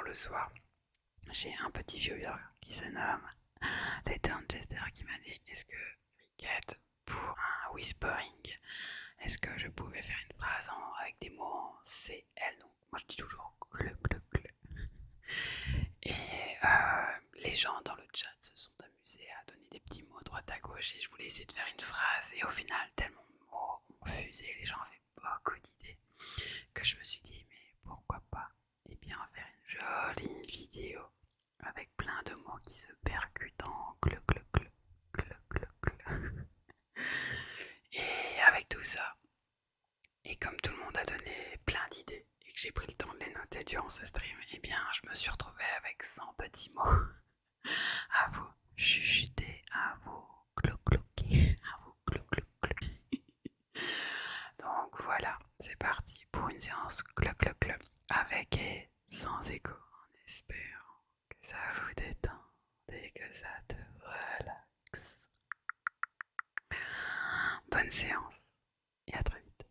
le soir, j'ai un petit vieux qui se nomme Leighton Chester qui m'a dit: est-ce que Riquette, pour un whispering, est-ce que je pouvais faire une phrase avec des mots en CL? Donc moi je dis toujours gle gle gle. Et les gens dans le chat se sont amusés à donner des petits mots droite à gauche et je voulais essayer de faire une phrase et au final tellement de mots ont fusé, les gens avaient beaucoup d'idées que je me suis dit mais pourquoi pas faire une jolie vidéo avec plein de mots qui se percutent en gle gle gle gle gle gle. Et avec tout ça, et comme tout le monde a donné plein d'idées et que j'ai pris le temps de les noter durant ce stream, je me suis retrouvé avec 100 petits mots à vous chuchoter, à vous cloquer, à vous cloquer. Donc voilà, c'est parti pour une séance cloc avec et sans écho, en espérant que ça vous détend et que ça te relaxe. Bonne séance et à très vite.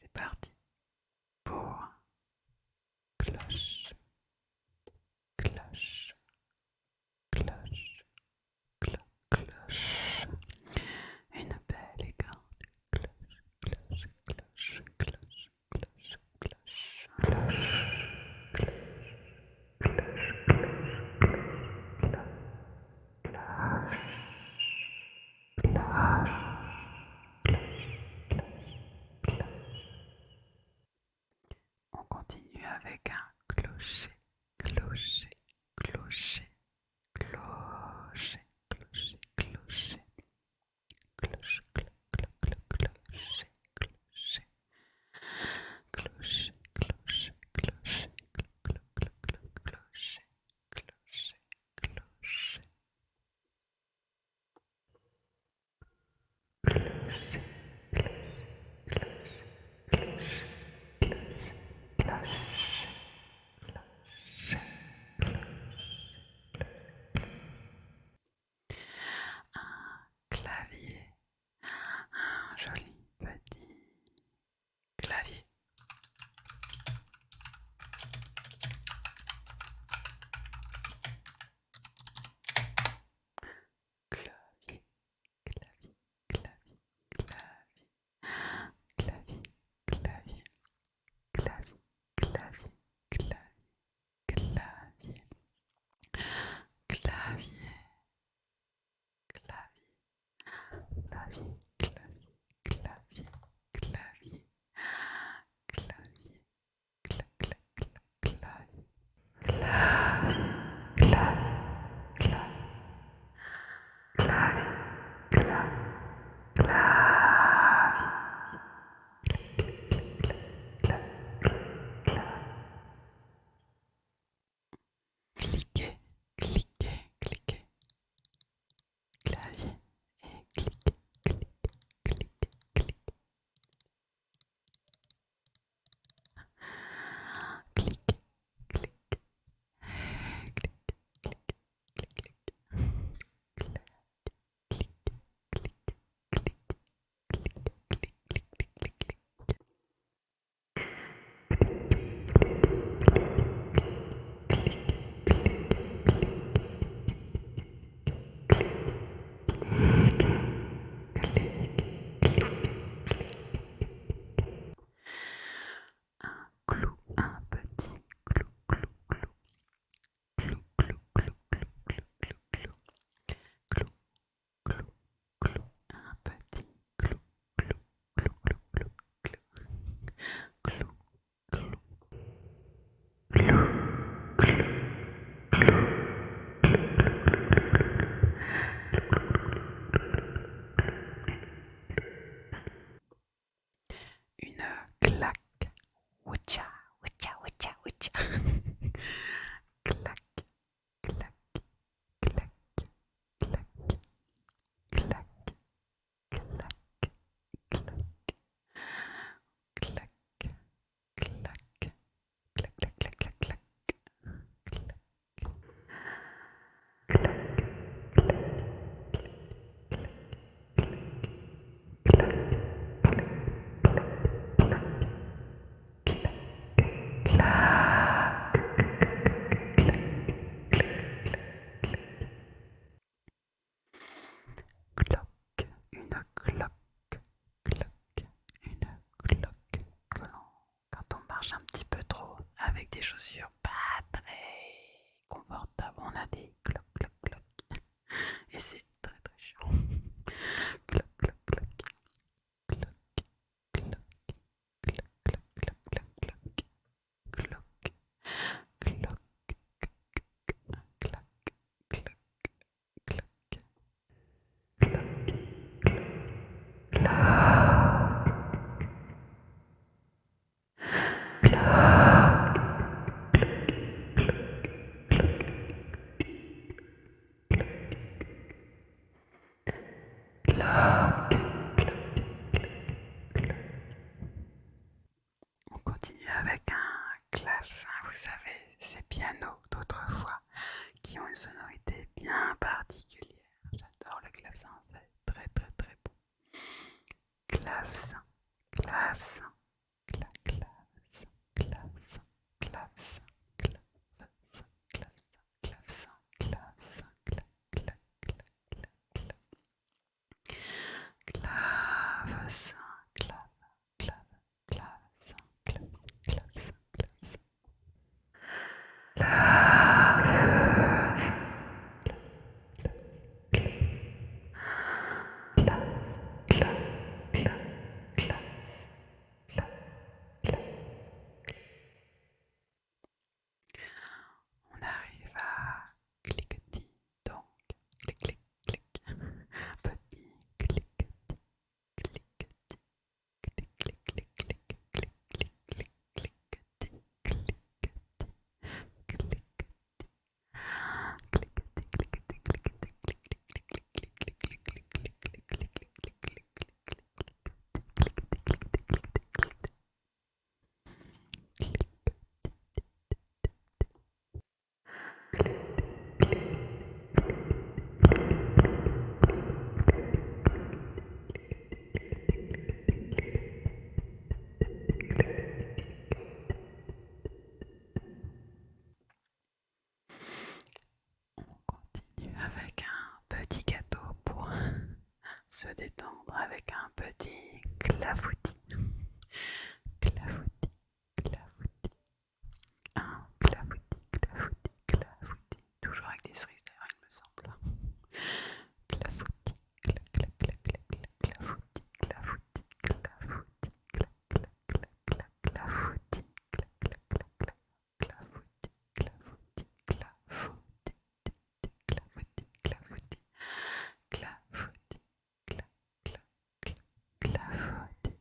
C'est parti pour cloche, cloche, cloche, cloche. Une belle et grande cloche, cloche, cloche, cloche, cloche, cloche, cloche, cloche, On continue avec un clocher, clocher, clocher, clocher, clocher, clocher, cloche, cloche, cloche, clocher, clocher, cloche, cloche, cloche, clocher, clocher, clocher. Un clavier, un joli petit clavier. Clavier, clavier, clavier, clavier, clavier, clavier, clavier, clavier, clavier, clavier, clavier, clavier, clavier, clavier, clavier, clavier, clac, clac, clac, clavier, clavier, clavier, clavier, cliquez, cliquez, cliquez, clavier et cliquez, cliquez, cliquez, cliquez, cliquez, cliquez, un clou, un petit clou, clou, clou, clou, clou, clou, clou, clou, clou, clou, clou, clou, un petit clou, clou, clou, clou, clou, clou, clou, une claque, oucha, oucha, oucha, oucha, claque, claque, claque, claque, claque, claque, claque, clac, clac, clac, clac, clac, clac, clac, des chaussures pas très confortables. On a des cloc cloc cloc. Et c'est très très chiant. Cloc cloc cloc. Cloc cloc cloc cloc cloc cloc cloc. Cloc cloc clac clac clac. On continue avec un clavecin, vous savez, ces pianos d'autrefois qui ont une sonorité bien particulière. J'adore le clavecin, c'est très très très beau. Clavecin, clavecin, clavecin, clavecin, clavecin, clavecin, clavecin, clavecin, clavecin, clavecin, clavecin, clavecin, on arrive à cliquetis, donc clic clic clic, petit cliquetis, cliquetis, clic clic clic clic clic clic clic cliquetis, cliquetis, cliquetis. On continue avec un petit gâteau pour se détendre avec un petit clafoutis. Clafoutis, clafoutis. Un clafoutis, clafoutis, clafoutis. Toujours avec des cerises d'ailleurs, il me semble. Clafoutis, clac, clac, clac, clac, clac, clafoutis, clafoutis, clafoutis, clac, clac, clac, clac, clafoutis, clac, clac, clac, clac, clafoutis, clafoutis, clafoutis, clafoutis, clafoutis, clafoutis, clac, clac, clac, clafoutis.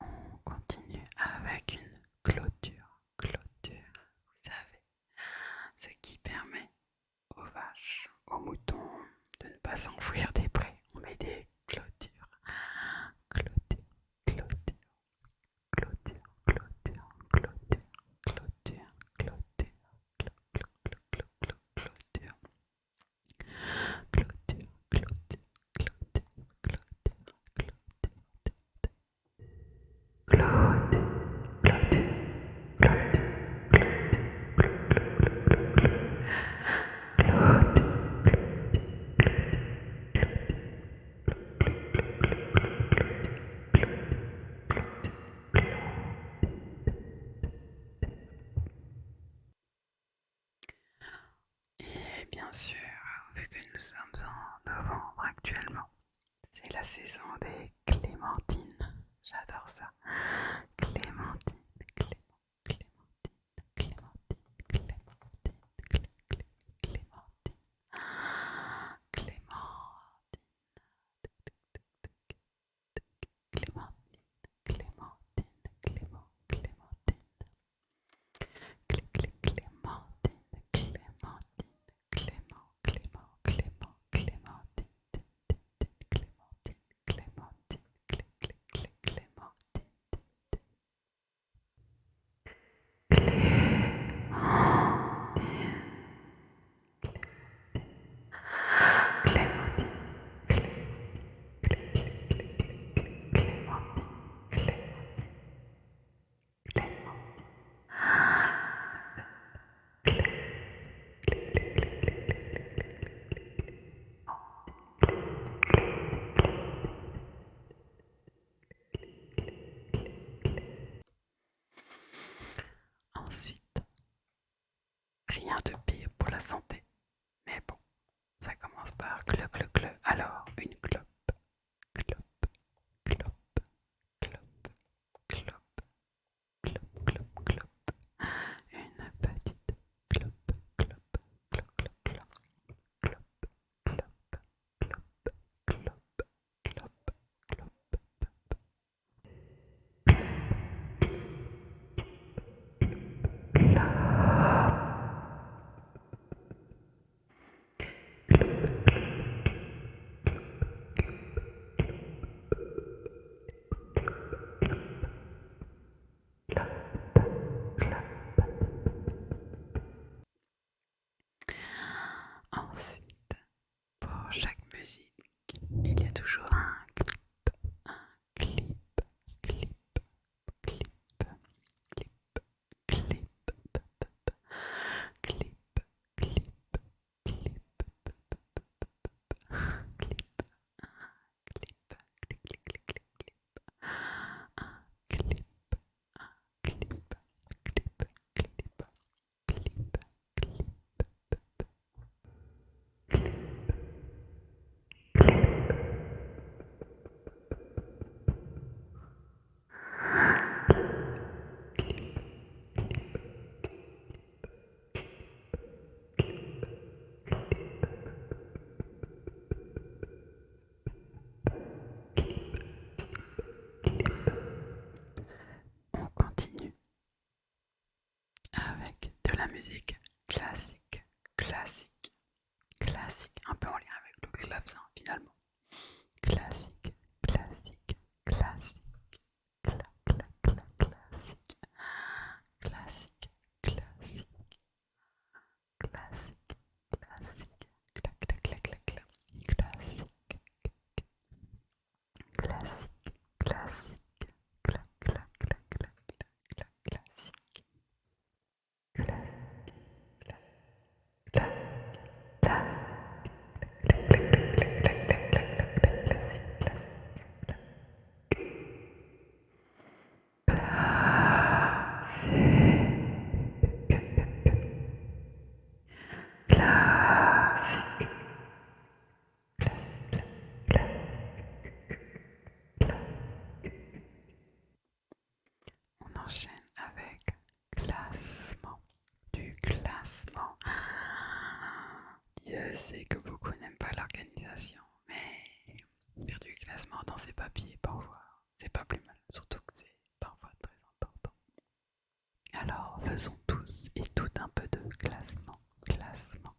On continue avec une clôture. Clôture, vous savez, ce qui permet aux vaches, aux moutons de ne pas s'enfuir des prés. On met des clôtures. Clôture, clôture, clôture, clôture, clôture, clôture, clôture, clôture, clôture, clôture, clôture, clôture, clôture, et bien sûr, vu que nous sommes en novembre actuellement, c'est la saison des clémentines. J'adore ça. Clémentine, clémentine, clémentine, clémentine, clémentine, clémentine, clémentine, clémentine, clémentine, clémentine, la santé. Mais bon, ça commence par clope, clope, clope. Alors, une clope, clope, clope, clope, clope, clope, clope, clope. Une petite clope, clope, clope, clope, clope, clope, clope, clope, clope, clope, clope. Ensuite, pour chaque musique, il y a toujours un clip, clip, clip, clip, clip, clip, clip, clip, clip, clip, clic, clic, clic, clic, clip, un clip, clip, clip, clip, clip, clip. On continue avec de la musique classique, classique, classique, un peu en lien avec le clavecin finalement. Classique, classique, classique, classique, classique, classique, classique, classique, clac, clac, clac, clac, clac, classique, classique, classique, clac, clac, clac, clac, clac, classique, classique, on enchaîne avec classement, du classement. Dieu sait que beaucoup n'aiment pas l'organisation, mais faire du classement dans ses papiers parfois, c'est pas plus mal, surtout que c'est parfois très important. Alors faisons tous et toutes un peu de classement, classement,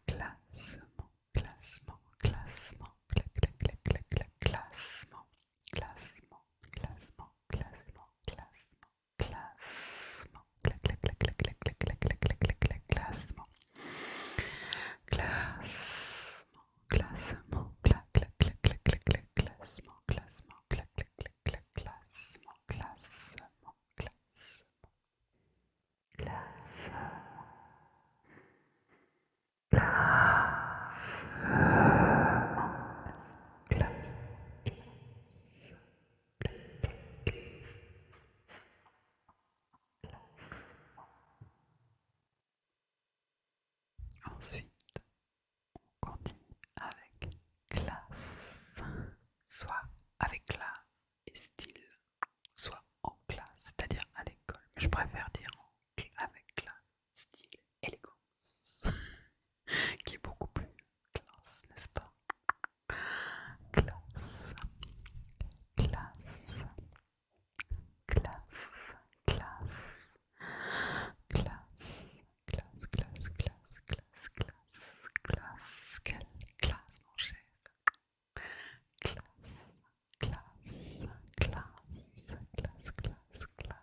classement, classement, classement, clac, clac, clac, clac, clac, classement, classement, classement, classement, classement, classement, clac, clac, clac, clac, clac, clac, clac, clac, clac, clac, clac, classement, classement, classement, clac, clac, clac, clac, clac, clac, classement, classement, clac, clac, clac, clac, classement, classement, classement, ensuite, on continue avec classe, soit avec classe et style, soit en classe, c'est-à-dire à l'école. Mais je préfère dire avec classe, style, élégance, qui est beaucoup plus classe, n'est-ce pas? Classe, classe, classe, classe, classe, classe, classe, classe, classe, classe, classe, quelle classe mon cher. Classe, classe, classe, classe, classe, classe.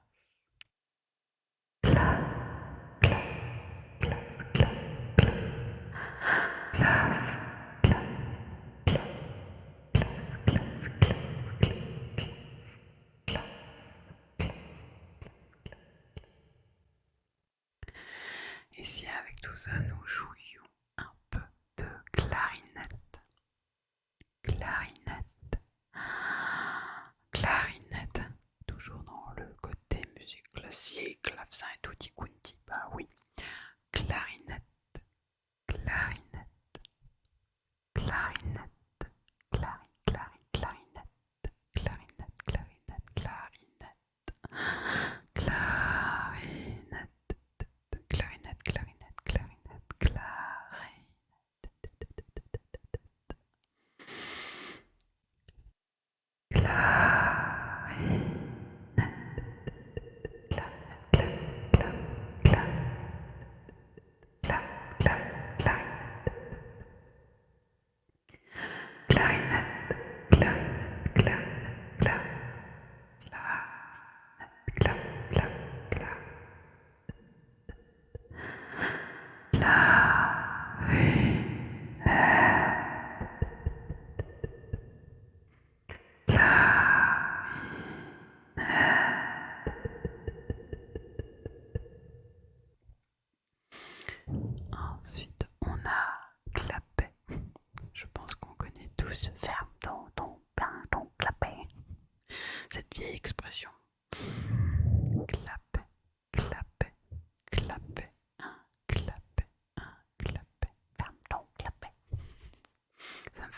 Et si avec tout ça nous jouions un peu de clarinette, clarinette, clarinette, toujours dans le côté musique classique, clavecin et tutti quanti, bah oui, clarinette,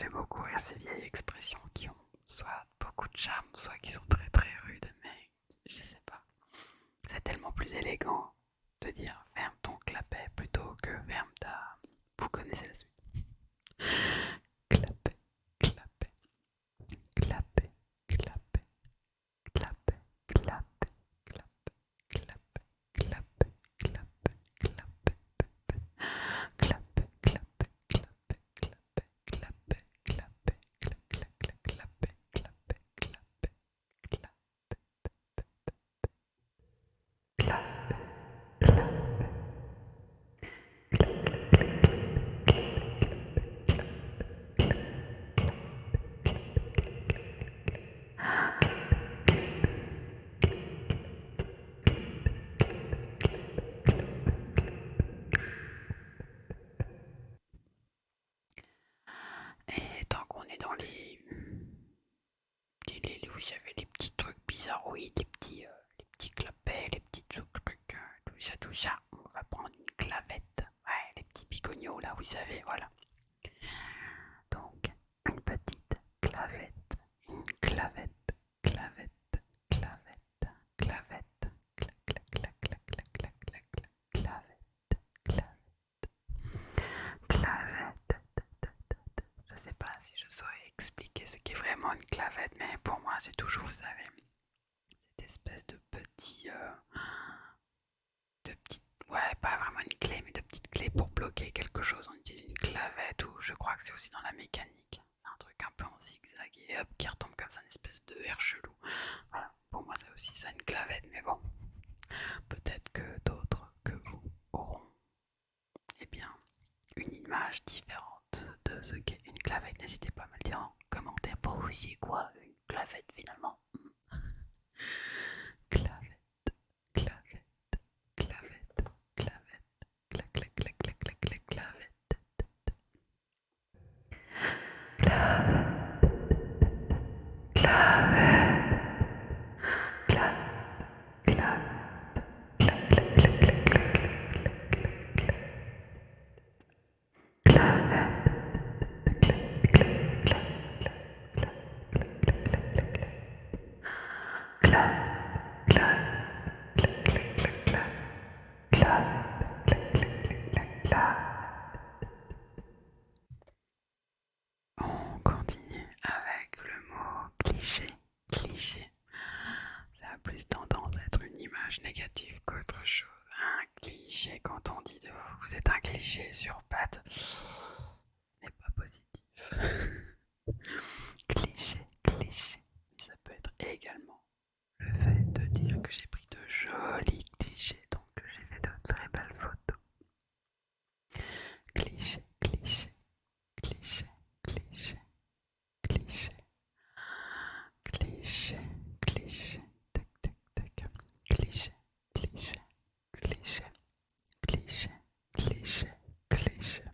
fait beaucoup rire ces vieilles expressions qui ont soit beaucoup de charme, soit qui sont très très rudes, mais je sais pas. C'est tellement plus élégant de dire ferme ton clapet plutôt que ferme ta. Vous connaissez la suite. Clapet, clapet, clapet, clapet, clapet, clapet, clapet, clapet, clapet, clapet, clapet. Clapet, clapet, clapet, clapet, clapet, clapet, clapet, clapet, clapet, clapet, Et tant qu'on est dans vous savez, les petits trucs bizarroïdes, les petits clapets, les petits trucs, tout ça, on va prendre une clavette. Ouais, les petits bigognos là, vous savez, voilà. Donc, une petite clavette, une clavette, clavette, clavette, clavette, clac, clac, clac, clac, clac, clac, clac, clavette, clavette, je sais pas si je saurais expliquer ce qu'est vraiment une clavette, mais pour moi c'est toujours, vous savez, cette espèce de ouais, pas vraiment une clé, mais de petites clés pour bloquer quelque chose. On utilise une clavette, ou je crois que c'est aussi dans la mécanique. C'est un truc un peu en zigzag et hop, qui retombe comme ça, une espèce de R chelou. Voilà, pour moi c'est aussi ça une clavette, mais bon, peut-être que d'autres que vous auront, eh bien, une image différente de ce qu'est une clavette. N'hésitez pas à me le dire en commentaire. Pour vous, c'est quoi une clavette finalement? Clavette, clavette, clavette, clavette, clac, clac, clac, clac, clac, clac, clavette, clavette, clavette, clavette, clavette, clac, clac, clac, clac, clavette, On continue avec le mot cliché. Cliché. Ça a plus tendance à être une image négative qu'autre chose. Un cliché, quand on dit de vous, vous êtes un cliché sur pattes, ce n'est pas positif. Cliché, cliché. Ça peut être également le fait de dire que j'ai pris de jolis clichés, donc que j'ai fait de très belles photos. Cliché, cliché, cliché, cliché, cliché, cliché, cliché, tac, tac, tac, cliché, cliché, cliché, cliché, cliché, cliché.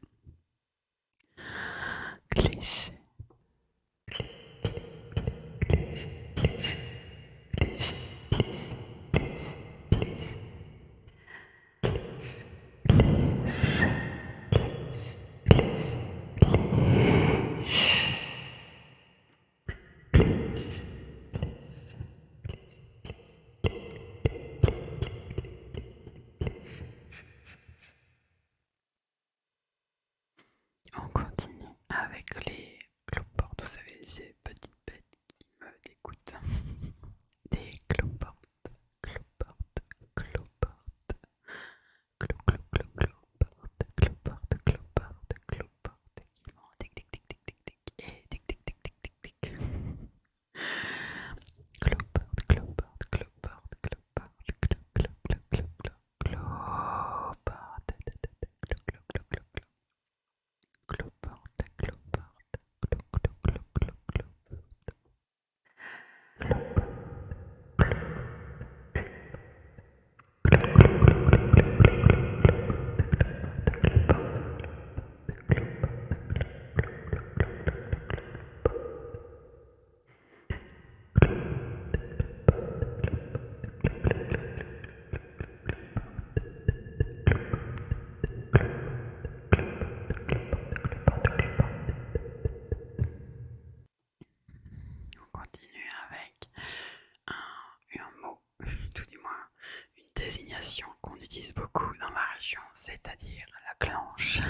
expression qu'on utilise beaucoup dans ma région, c'est-à-dire la clenche.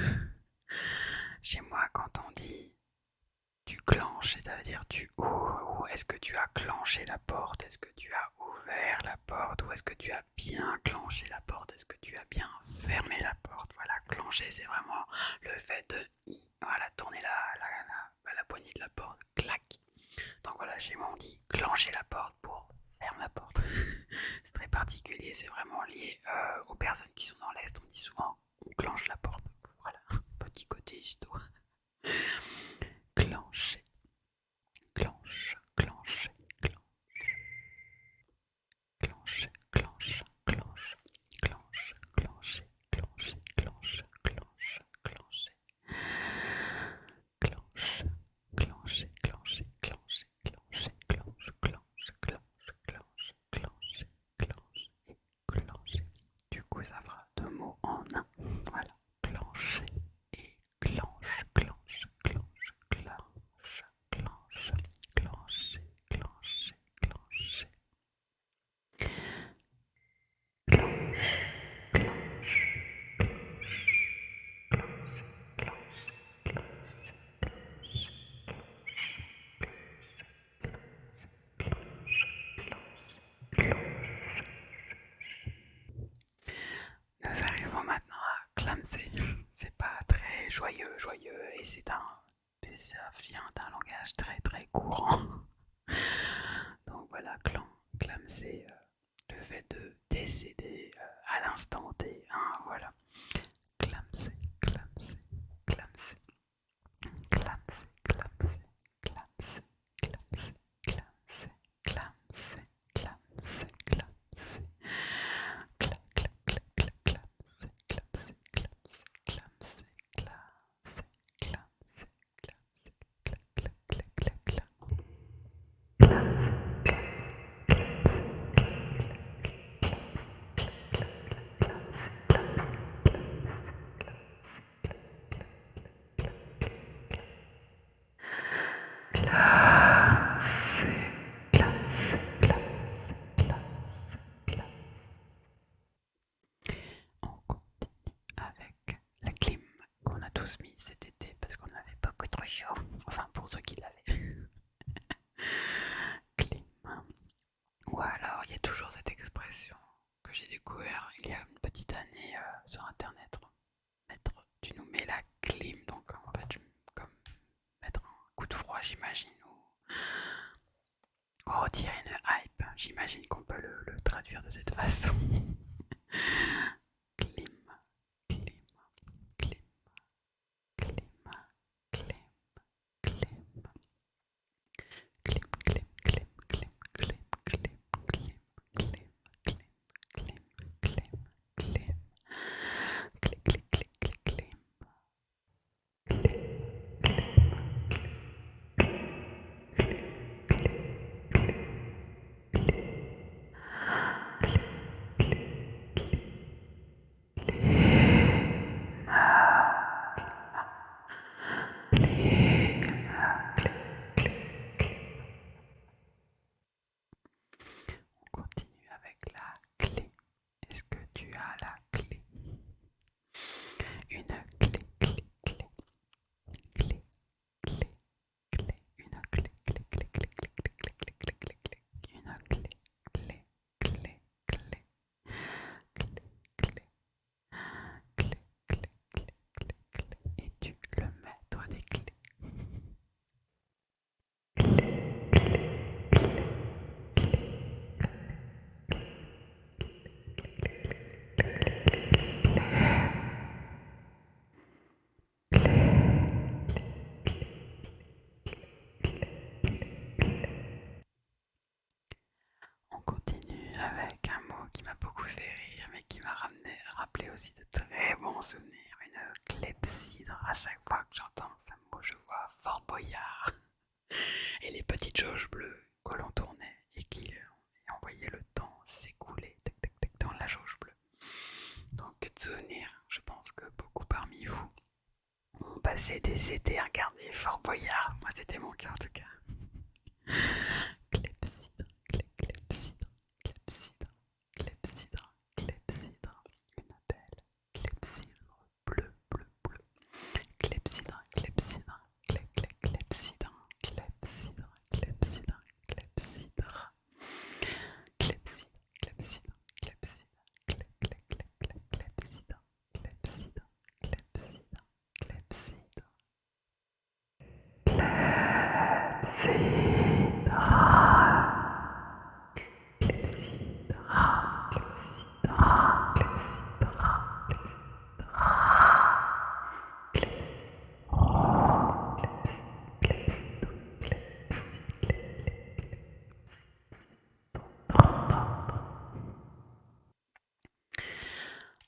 Chez moi, quand on dit tu clenches, c'est-à-dire tu ouvres, ou est-ce que tu as clenché la porte, est-ce que tu as ouvert la porte, ou est-ce que tu as bien clenché la porte, est-ce que tu as bien fermé la porte. Voilà, clencher, c'est vraiment le fait de voilà, tourner la poignée de la porte, clac. Donc voilà, chez moi on dit clencher la porte pour fermer la porte. C'est très particulier, c'est vraiment lié aux personnes qui sont dans l'Est. On dit souvent on clenche la porte. Voilà, petit côté histoire. Clencher, clenche, clencher, clenche, clenche, clenche, clenche, clenche, clenche, clenche, clenche, clenche. Clenche, clenche, clenche, clenche, clenche, clenche, clenche, clenche, clenche, clenche, clenche et clenche. Du coup, ça fera deux mots en un. Voilà, clencher et clenche, clenche, clenche, clenche, clenche, clencher, clencher, clencher. Clenche, clenche, nous arrivons maintenant à clamser. C'est pas très joyeux et ça vient d'un langage très très courant. Donc voilà, clamser, le fait de décéder à l'instant T. Hein, voilà, clamser, clamser, clamser, clamser, clamser, clamser, clamser, clamser, clamser, clamser, clamser. Clap, clap, clap, clap, clamser, clamser, clamser, clamser, clamser, clamser, clamser, clap, clap, clap, clap, clap. Clamser, clamser, clamser, clamser, clamser, clamser, clamser, clamser, clamser. On continue avec la clim qu'on a tous mis cet été parce qu'on avait beaucoup trop chaud. Enfin, pour ceux qui l'avaient. Clim. Ou alors, il y a toujours cette expression que j'ai découvert il y a une petite année sur internet. Tu nous mets la clim, donc en fait, comme mettre un coup de froid, j'imagine, ou retirer une hype. J'imagine qu'on peut le traduire de cette façon. Clim, clim, clim, clim, clim, clim. Clim, clim, clim, clim, clim, clim, clim, clim, clim, clim, clim, clim. Clic, clic, clic, clic, clim. On continue avec la clé. Est-ce que tu as la clé? Une clé, clé, clé, clé, clé, clé, une clé, clé, clé, clé, clé, clé, clé, clé, clé, clé, clé, une clé, clé, clé, clé, clé, clé, clé, clé, clé, clé, et tu le maître des clés. On continue avec un mot qui m'a beaucoup fait rire, mais qui m'a rappelé aussi de très bons souvenirs. Une clepsydre. À chaque fois que j'entends ce mot, je vois Fort Boyard et les petites jauges bleues que l'on tournait et qui envoyaient le temps s'écouler dans la jauge bleue. Donc, de souvenirs. Je pense que beaucoup parmi vous ont passé des étés à regarder Fort Boyard. Moi, c'était mon cas en tout cas. Clepsydre, clepsydre, clepsydre, clepsydre, clepsydre,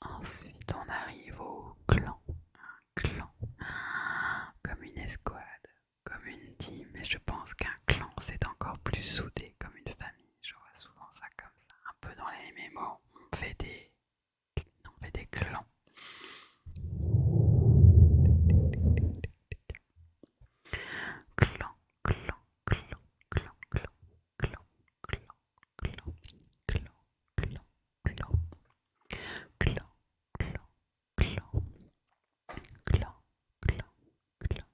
Ensuite, on arrive au clan. Un clan, comme une escouade, comme une team. Et je pense qu'un clan, c'est encore plus soudé, comme une famille. Je vois souvent ça comme ça. Un peu dans les MMO, on fait des clans. Clan, clan, clan, clan, clan, clan, clan, clan, clan, clan, clan, clan, clan, clan, clan, clan, clan,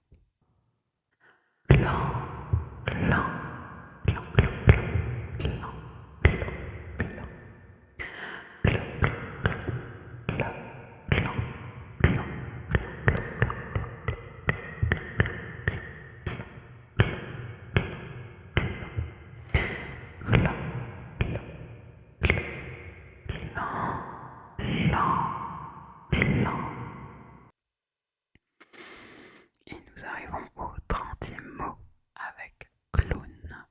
Et nous arrivons au 30e mot avec clown.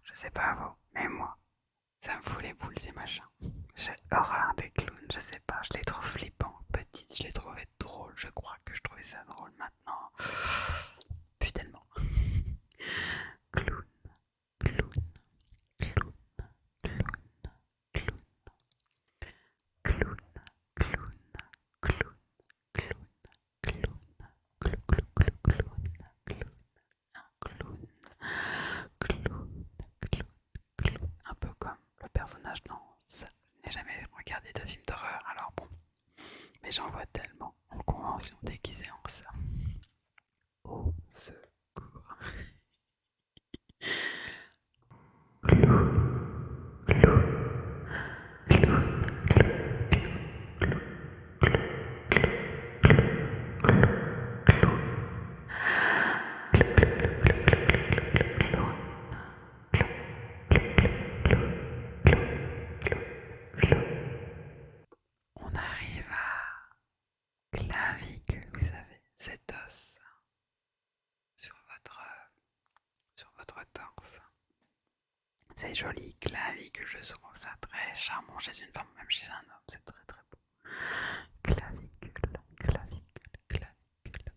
Je sais pas vous, mais moi, ça me fout les boules ces machins. J'ai horreur des clowns, je sais pas, je les trouve flippants. Petite, je les trouvais drôles, je crois que je trouvais ça drôle maintenant. Plus tellement. Clown, clown, clown, clown, clown, clown, clown, clown, clown, clown, clown, clown, clown, clown, un peu comme le personnage dans ça. Je n'ai jamais regardé de film d'horreur, alors bon, mais j'en vois tellement en convention déguisée en ça. Au secours. On arrive à clavicule, vous savez, cet os sur votre torse. C'est joli, clavicule, je trouve ça très charmant chez une femme, même chez un homme, c'est très très beau. Clavicule, clavicule, clavicule,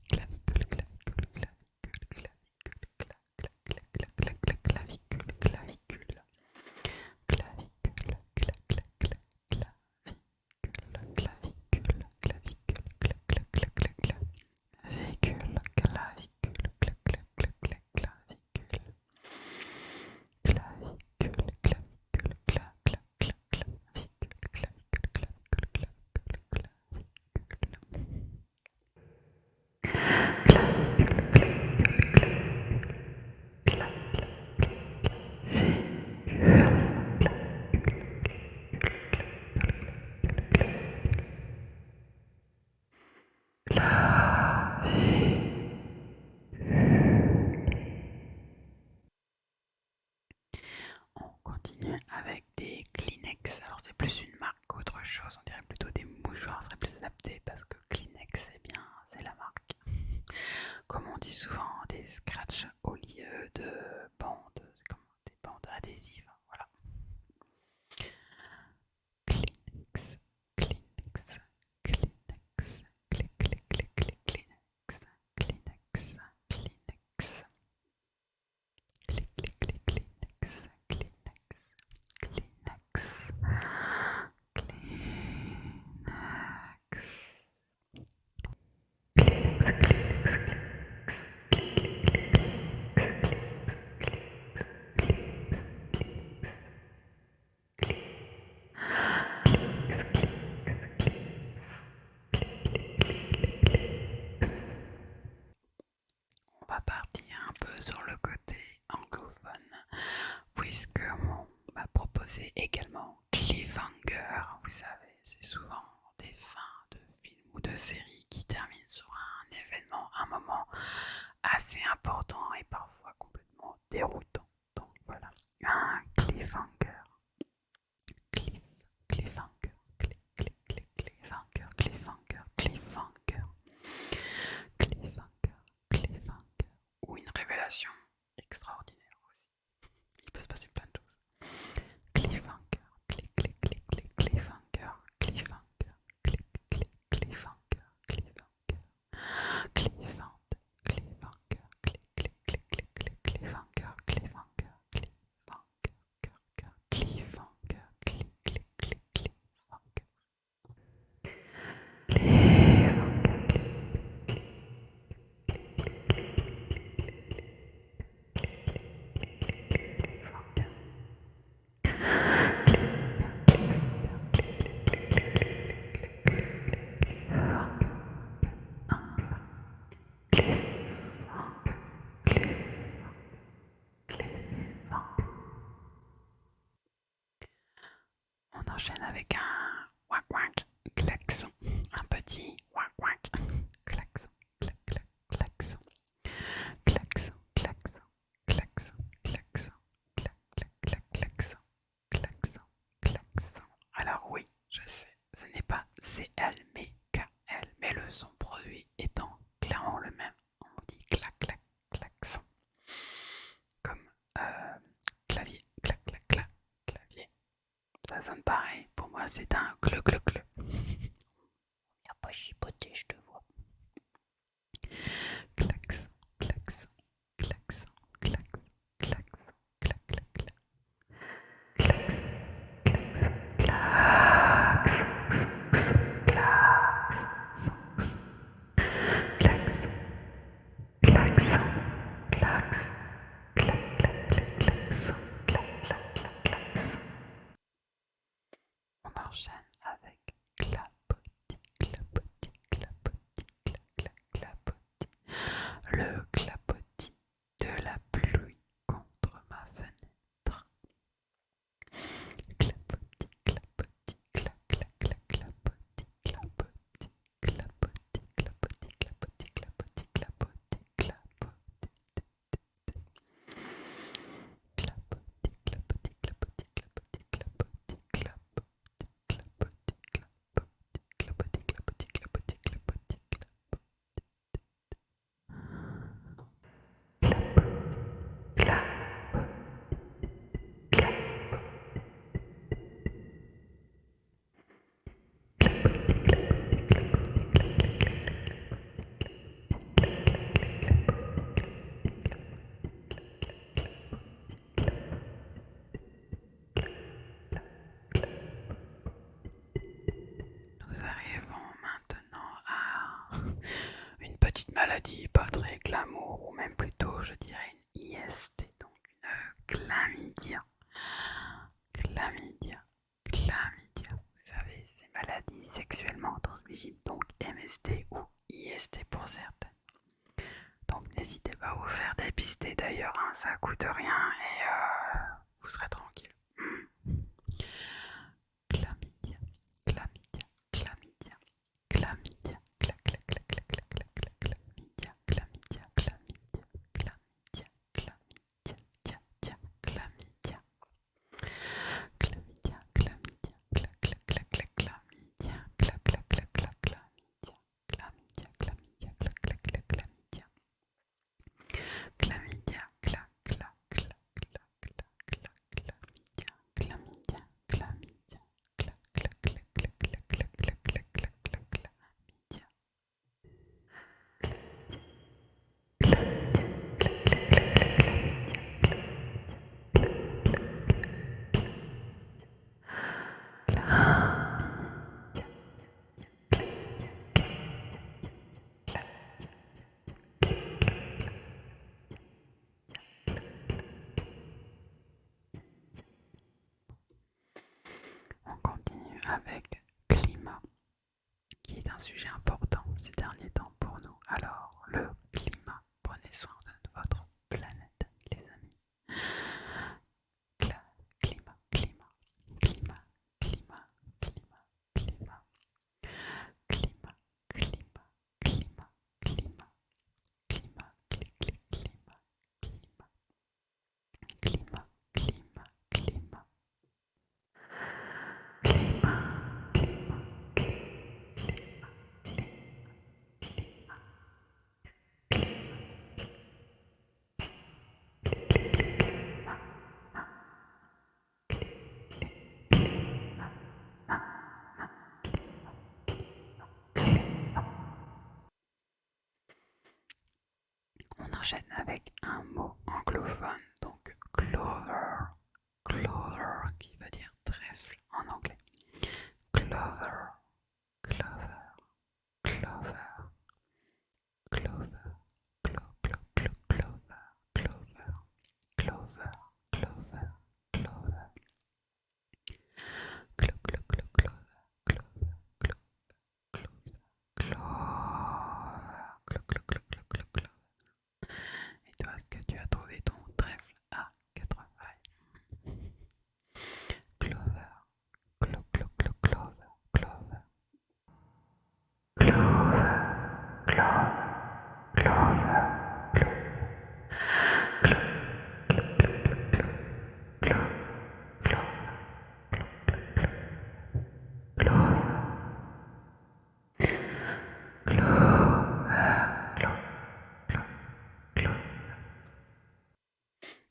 clavicule, clavicule, clavicule, clavicule, clavicule, clavicule, clavicule. Clavicule, clavicule, clavicule, clavicule, On continue avec des Kleenex. Alors c'est plus une marque qu'autre chose, on dirait plutôt des mouchoirs, serait plus adapté parce que Kleenex c'est bien, c'est la marque. Comme on dit souvent, des scratchs au lieu de bandes, c'est comme des bandes adhésives, voilà. Kleenex, Kleenex, Kleenex, Kleenex, Kleenex, Kleenex, Kleenex. On va partir un peu sur le côté anglophone, puisque on m'a proposé également cliffhanger. Vous savez, c'est souvent des fins de films ou de séries qui terminent sur un événement, un moment assez assez important et parfois complètement déroutant. Donc voilà, un cliffhanger. Cliffhanger, cliffhanger, cliffhanger, cliffhanger, cliffhanger, cliffhanger, ou une révélation extraordinaire aussi. Il peut se passer plein de choses. Cliffhanger, cliffhanger, cliffhanger, cliffhanger, cliffhanger, cliffhanger, cliffhanger, cliffhanger, cliffhanger, cliffhanger, cliffhanger. On enchaîne avec un wak wak klaxon, un petit wak wak klaxon, klaxon, klaxon, klaxon, klaxon, klaxon, klaxon, klaxon, klaxon. Alors oui, je sais, ce n'est pas CL mais KL, mais le son produit étant clairement le même. On dit clac clac klaxon, comme clavier, clac clac clac, clavier. Ça sonne pareil, pour moi c'est un clou clou clou. Y'a pas chipoté, je te vois. Klaxon, klaxon, klaxon, klaxon, klaxon, klac klac klac. Klaxon, klaxon, klaxon, klaxon, klaxon, klaxon, klaxon, klac klac klaxon, klac klac klaxon. On enchaîne avec clapotis, clapotis, clapotis, clac, clapotis. Le clapotis de la pluie contre ma fenêtre. Clapotis, clapotis, clac, clac, clac, clapotis, clapotis, clapotis, clapotis, clapotis, clapotis, clapotis, clapotis. Nous arrivons maintenant à une petite maladie pas très glamour, ou même plutôt je dirais une IST, donc une chlamydia. Chlamydia, chlamydia, vous savez, ces maladies sexuellement transmissibles, donc MST ou IST pour certaines. Donc n'hésitez pas à vous faire dépister d'ailleurs, hein, ça coûte rien et vous serez tranquille. Chlamydia, chlamydia, chlamydia, chlamydia, clac clac clac clac clac clac clac, chlamydia, chlamydia, chlamydia, chlamydia, chlamydia, tia tia, chlamydia, chlamydia, chlamydia, clac clac clac clac, chlamydia, clac clac clac clac, chlamydia, chlamydia, chlamydia, clac clac clac, chlamydia. Chlamydia, clac, clac, clac, clac, clac, clac, chlamydia, chlamydia, chlamydia, clac, clac, clac, clac, clac, clac, clac, clac, clac, clac, chlamydia. On continue avec climat, qui est un sujet important ces derniers temps pour nous. Alors, le climat, prenez soin de votre planète, les amis. Climat, climat, climat, climat, climat, climat, climat, climat, climat, climat, climat, climat, enchaîne avec un mot anglophone, donc clover, clover qui veut dire trèfle en anglais. Clover, clover, clover, clover, clover, clover, clover, clover, clover, clover. Et toi, est-ce que tu as trouvé ton trèfle à 4 feuilles? Clover, clover, clover, clover,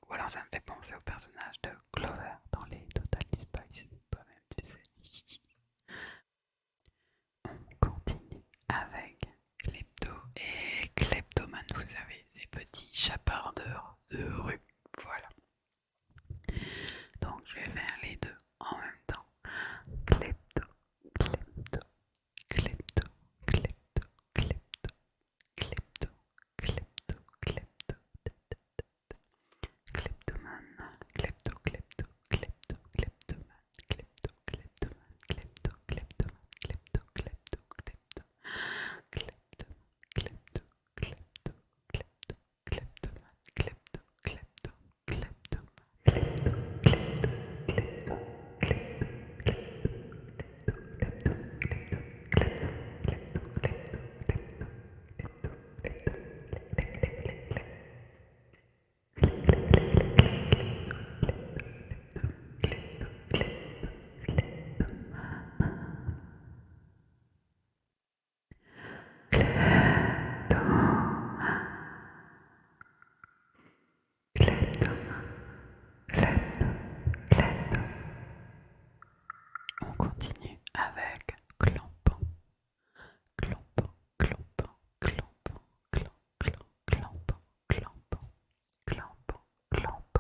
ou alors ça me fait penser au personnage de Clover dans les Total Spice, toi-même tu sais. On continue avec Klepto et Kleptomane, vous savez, ces petits chapardeurs de rue. Voilà. Donc je vais faire les deux en même temps. Klepto, Klepto, Klepto, Klepto, Klepto, Klepto, Klepto, Klepto, Kleptomane, Klepto, Klepto, Klepto, Kleptomane, Klepto, Kleptomane, Klepto, Kleptomane, Klepto, Klepto, Klepto, Klepto, Klepto, Klepto, Klepto, Kleptomane, Klepto, Klepto, Klepto, On continue avec clampant, clampant, clampant, clampant, clampant, clampant, clampant, clampant, clampant, clampant,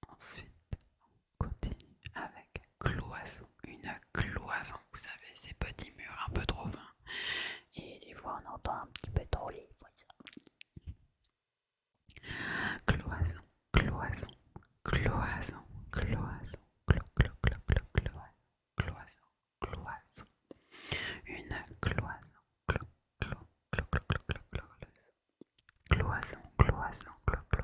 Ensuite, on continue avec cloison. Une cloison, vous savez, ces petits murs un peu trop fins. Et des fois, on entend un petit peu trop les voisins. Cloison, cloison, cloison, cloison, cloison, cloison. Une cloison, cloison, cloison,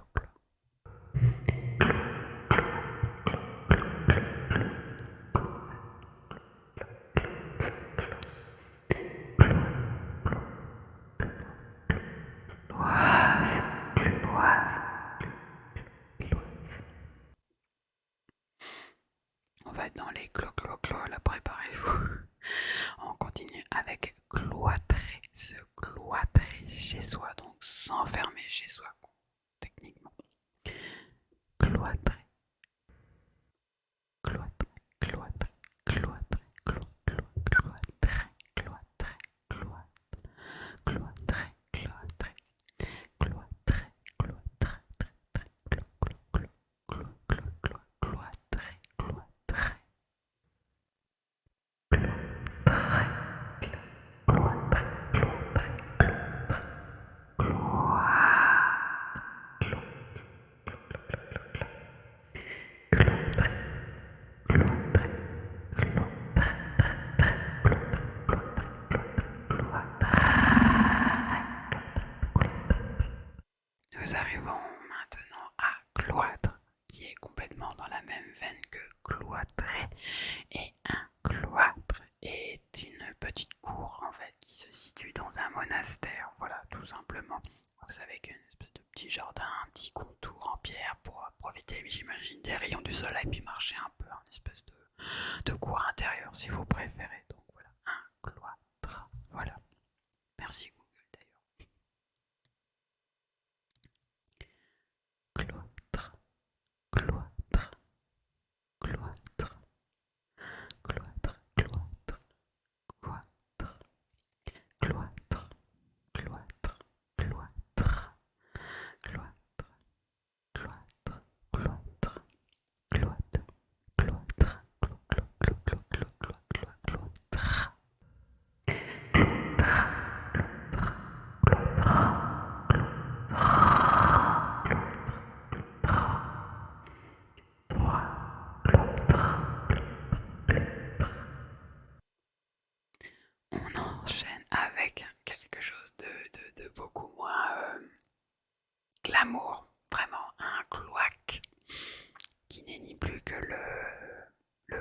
on va être dans les clo, là, préparez-vous. On continue avec cloîtrer, se cloîtrer chez soi, donc s'enfermer chez soi, techniquement. Cloîtrer, cloîtrer, cloîtrer, cloîtrer, cloîtrer, cloîtrer, cloîtrer, cloîtrer, cloîtrer, cloîtrer,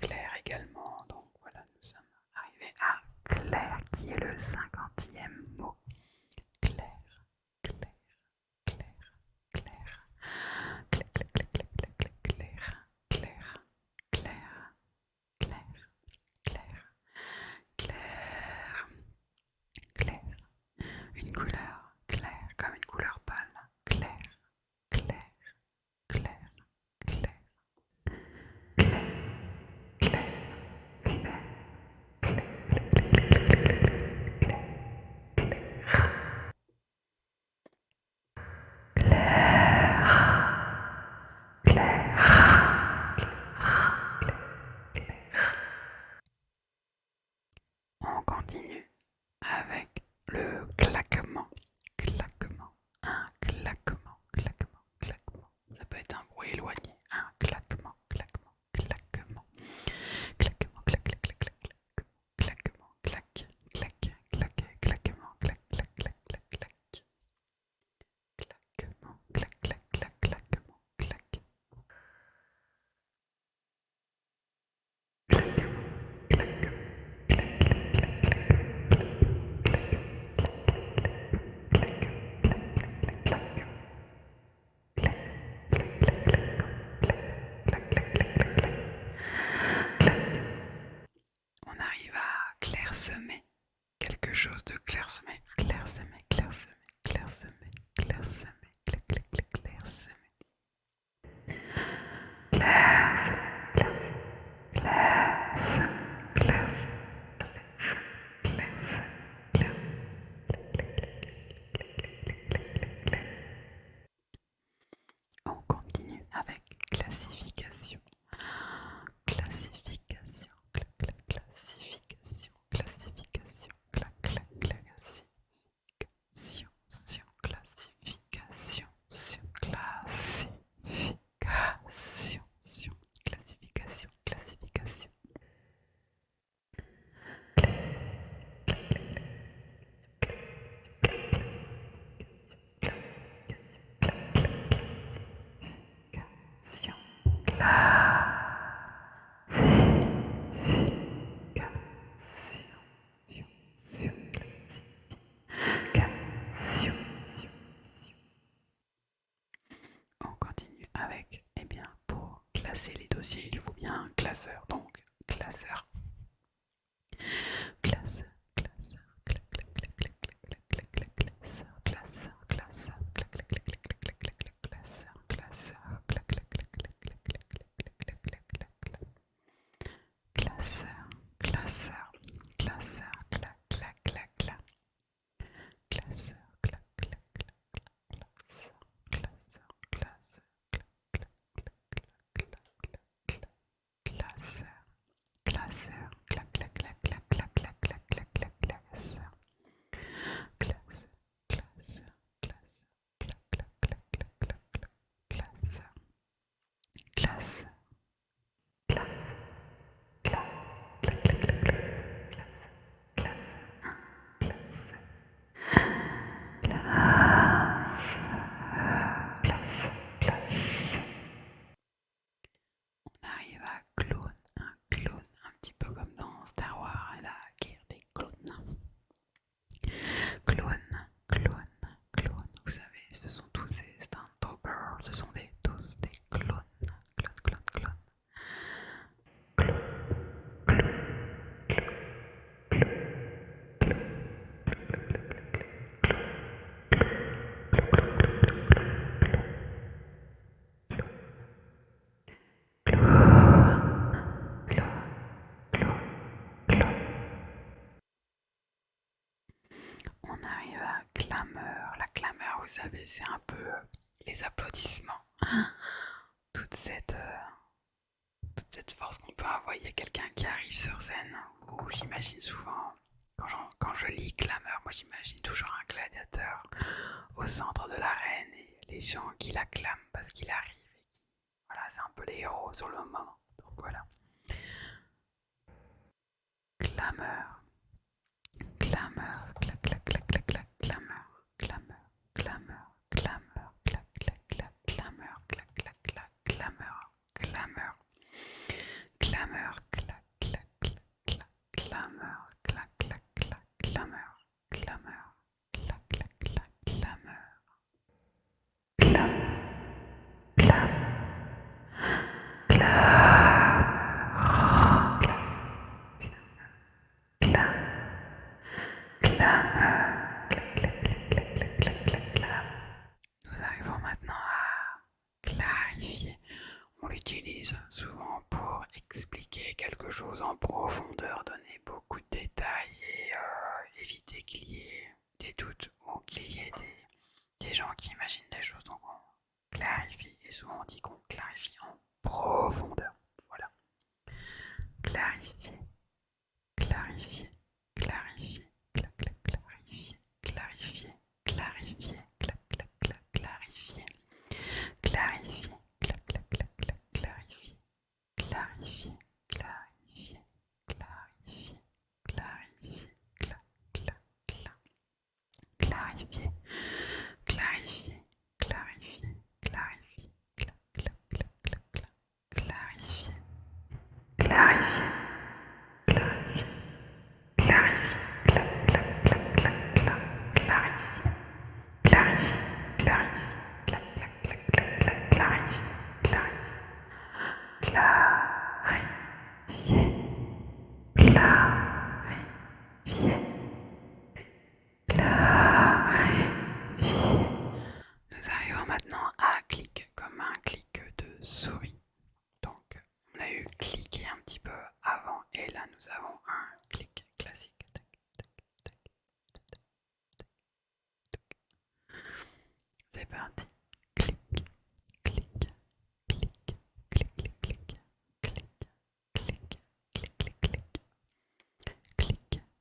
Claire également. Donc voilà, nous sommes arrivés à Claire qui est le 50e mot. Claire, Claire, Claire, Claire, Claire, Claire, Claire, Claire, Claire, Claire, Claire, Claire, une couleur claire comme une couleur pâle. Claire, Claire, Claire, Claire, on continue avec le claquement. Claquement. Un claquement. Claquement. Claquement. Ça peut être un bruit éloigné. Un claquement. Claquement. Claquement. Claquement. Clac, clac, clac, clac, clac. Claquement. Clac. Clac. Clac. Claquement. Clac, clac, clac, clac, clac. Claquement. Clac, clac, clac, claquement. Clac. On arrive à clairsemer. Quelque chose de clairsemé. Clairsemé, clairsemé, clairsemé, clairsemé, clac, clac, clac, clairsemé. Clairsemé, clairsemé, clairsemé, clairsemé, clairsemé, clairsemé. On continue avec classification. Classification, clac, clac, classification, classification, clac, clac, classification, classification, classification, classification, classification. On continue avec, eh bien, pour classer les dossiers, il faut bien un classeur. Donc, classeur. Classeur, classeur, clac, clac, clac, clac, clac, clac, clac, classeur, classeur, classeur, clac, clac, clac, clac, clac, clac, clac, classeur, classeur, clac, clac, clac, clac, clac, clac, clac, clac, clac, clac, clac. Classeur, classeur, classeur, clac, clac, clac, clac. Classeur, clac, clac, clac, classeur, classeur, classeur, clac, clac, clac, clac, classeur, classeur, clac, clac, clac, clac, clac, clac, clac, clac, clac, classeur, classeur, classeur, classeur, clac, clac, clac, clac, clac, clac, classeur, classeur, classeur. On arrive à clown, un clown, un petit peu comme dans Star Wars et la guerre des clowns. Clown, clown, clown. Vous savez, ce sont tous ces Stunttroopers, ce sont tous des clowns. Clown, clown, clown. On arrive à clameur. La clameur, vous savez, c'est un peu les applaudissements. Toute cette force qu'on peut envoyer à quelqu'un qui arrive sur scène. Ou j'imagine souvent, quand je lis clameur, moi j'imagine toujours un gladiateur au centre de l'arène et les gens qui l'acclament parce qu'il arrive. Voilà, c'est un peu les héros sur le moment. Donc voilà. Clameur. Clameur, clac, clac, clac, clac, clac, clameur, clameur, clameur, clameur, clac, clac, clac, clameur, clac, clac, clac, clameur, clameur, clameur, On l'utilise souvent pour expliquer quelque chose en profondeur, donner beaucoup de détails et éviter qu'il y ait des doutes ou qu'il y ait des gens qui imaginent des choses. Donc on clarifie et souvent on dit qu'on clarifie en profondeur. Voilà. Clarifier, clarifier, clarifier, clarifier, clarifier, clarifier, clarifier, clarifier, clarifier, clarifier, clarifier, clarifier, clarifier, clarifier, clarifier, clarifier, clarifier, clarifier, clarifier, Nous arrivons maintenant à clic comme un clic de souris. Donc on a eu cliquer un petit peu avant et là nous avons un clic classique. C'est parti. Clic, clic, clic, clic, clic, clic, clic, clic, clic, clic, clic,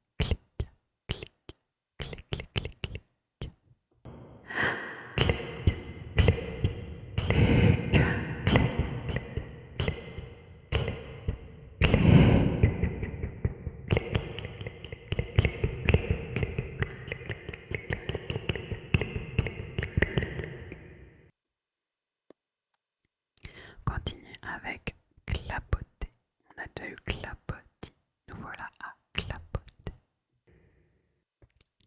clic, clic, clic, clic, clic, clic, clic. Continue avec clapoter. On a déjà eu clapotis. Nous voilà à clapoter.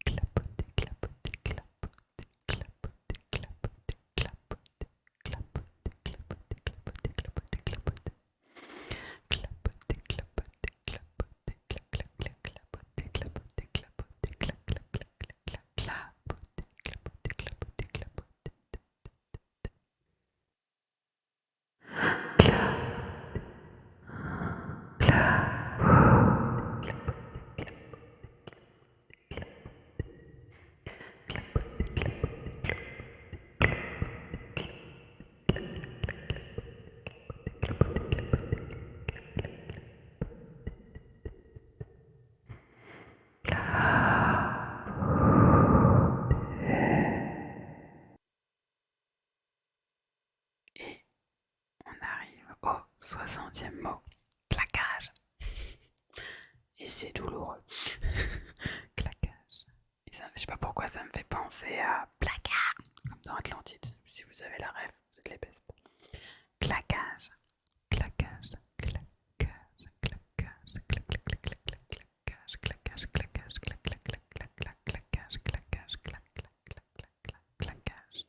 Clapoter, clapoter, clapoter, clapoter, clapoter, clapoter, clapoter, clapoter, clapoter, clapoter, clapoter. Clapoter, clapoter, clapoter, clac, clac, clac, clapoter, clapoter, clapoter, clac, clac, clac, clac, clac, clapoter, clapoter, clapoter, clapoter. Et on arrive au 60e mot, claquage. Et c'est douloureux. Claquage. Et ça, je sais pas pourquoi ça me fait penser à placard, comme dans Atlantide. Si vous avez la ref, vous êtes les bestes. Claquage. Claquage. Claquage. Claquage. Claquage. Claquage. Claquage. Claquage. Claquage. Claquage. Claquage. Claquage.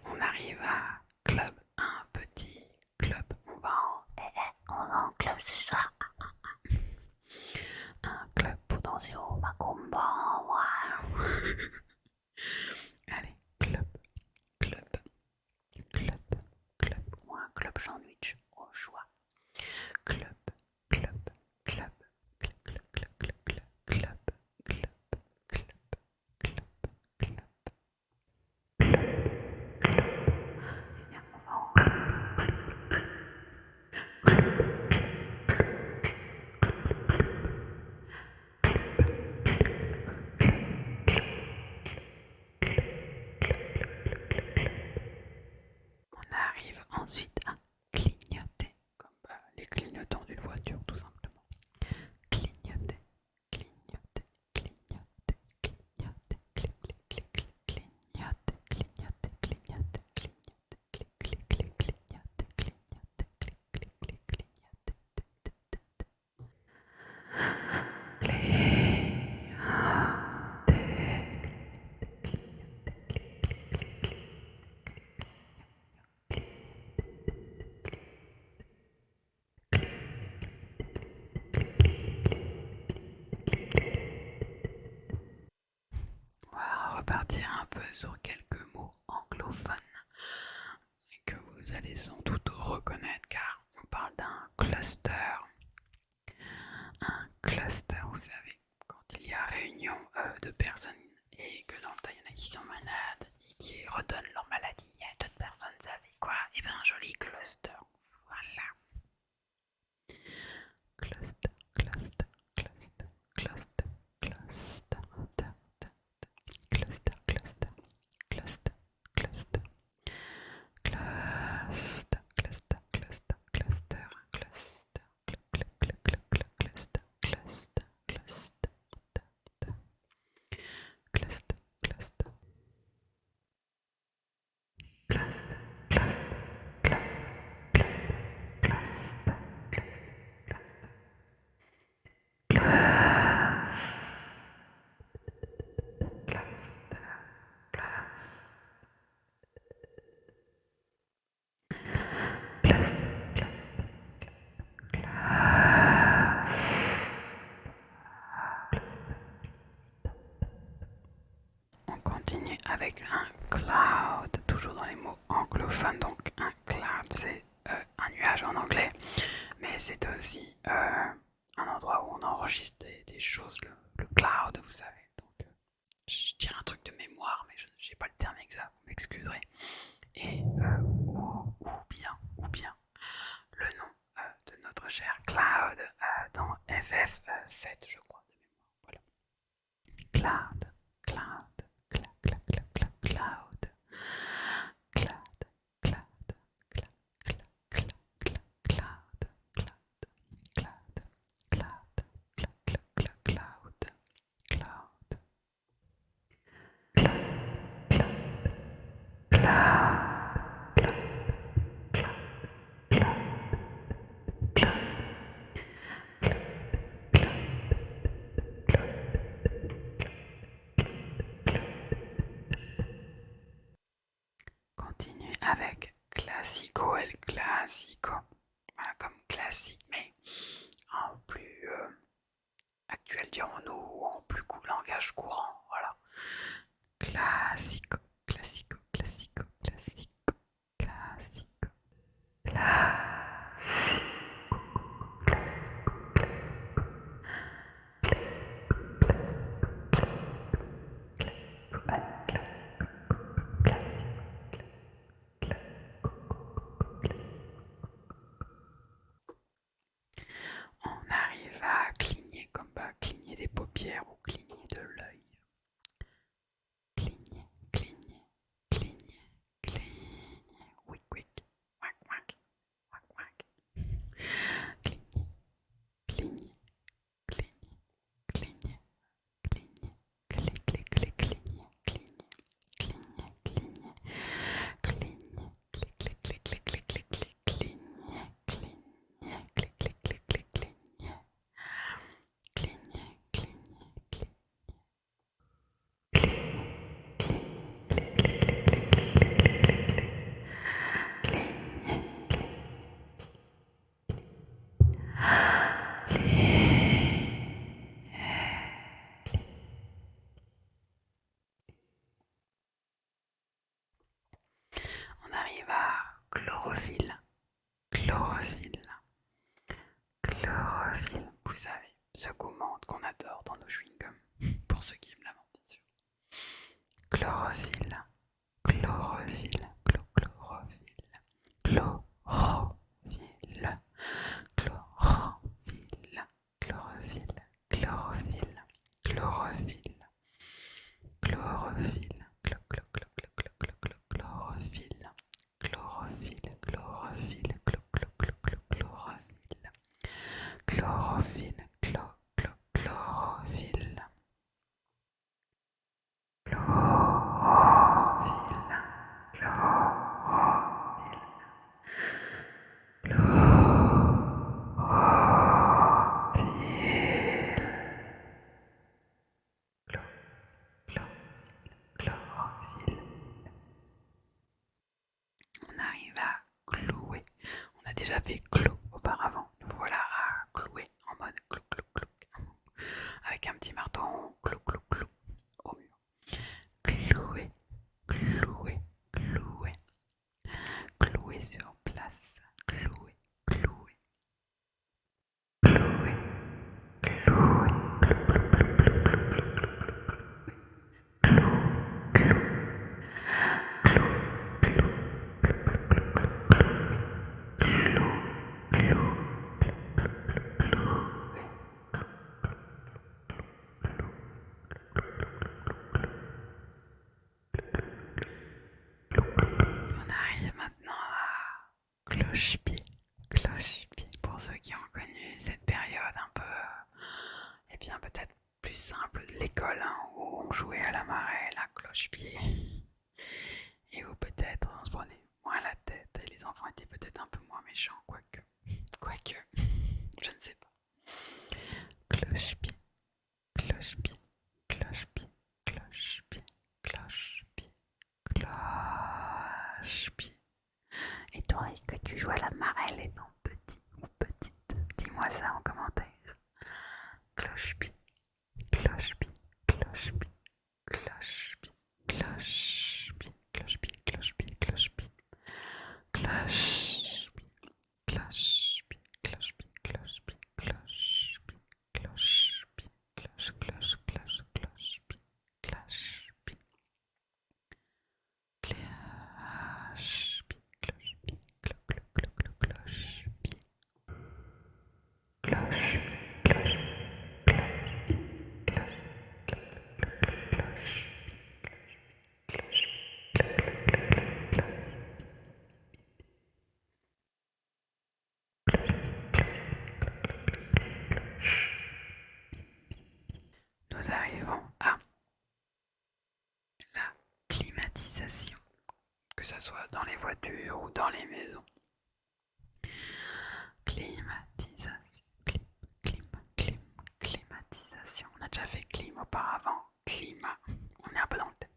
On arrive à club, un petit club. On va en club ce soir. Un club pour danser au macumba. Allez, club, club, club, club. Ou un club sandwich au choix. Club, club, club, club, club, club, club, club, club, club, club, club. Eh bien, on va en continue avec un cloud, toujours dans les mots anglophones. Donc un cloud, c'est un nuage en anglais, mais c'est aussi un endroit où on enregistre des choses, le cloud, vous savez. Donc je dirais un truc de mémoire, mais je n'ai pas le terme exact, vous m'excuserez. Et ou bien le nom de notre cher Cloud dans FF7, je crois, de mémoire. Voilà. Cloud, Cloud, Cloud, Cloud, Cloud, Cloud, Cloud, Cloud, Cloud, Cloud, Cloud, Cloud, Cloud, continue avec classico el classico. Voilà, comme classique, mais en plus actuel, dirons-nous, ou en plus langage courant. Voilà. Classico, classico, classico, classico, classico, classico. On arrive à cligner comme cligner des paupières ou cligner de l'œil. Cligner, cligner, cligner, cligner. Wick, wick, wack, wack, wack, wack. Cligner, cligner, cligner, cligner, cligner, cligner, cligner, cligner, cligner, cligner, cligner, clic, clic, clic, clic, clic, clic, clic, cligner, cligner, clic, clic, clic, clic, cligner, cligner, cligner, cligner. On arrive à chlorophylle, chlorophylle, chlorophylle. Vous savez, ce gourmand qu'on adore dans nos chewing-gums, pour ceux qui aiment la menthe, bien sûr. Chlorophylle, chlorophylle, chlorophylle, chlorophylle, chlorophylle, chlorophylle, chlorophylle, chlorophylle, chlorophylle, chlorophylle, chlorophylle, chlorophylle, chlorophylle, chlorophylle, chlorophylle, on arrive à clouer. On a déjà fait clou auparavant. Nous voilà à clouer en mode clou clou clou. Avec un petit marteau, on clou clou clou au mur. Clouer, clouer, clouer. Clouer sur place. Clouer, clouer. Clouer, clouer. On arrive maintenant à cloche-pied, cloche-pied. Pour ceux qui ont connu cette période un peu, eh bien peut-être plus simple de l'école, hein, où on jouait à la marée, la cloche-pied. Et où peut-être on se prenait moins la tête et les enfants étaient peut-être un peu moins méchants, quoique, je ne sais pas. Cloche-pied, cloche-pied, cloche-pied, cloche-pied, cloche-pied, cloche-pied. Et toi, est-ce que tu joues à la marelle étant petit ou petite? Dis-moi ça en commentaire. Cloche-pied, cloche-pied, cloche-pied, cloche-pied, cloche-pied. ce soit dans les voitures ou dans les maisons. Climatisation, climatisation. On a déjà fait clim auparavant. Climat, on est un peu dans le thème.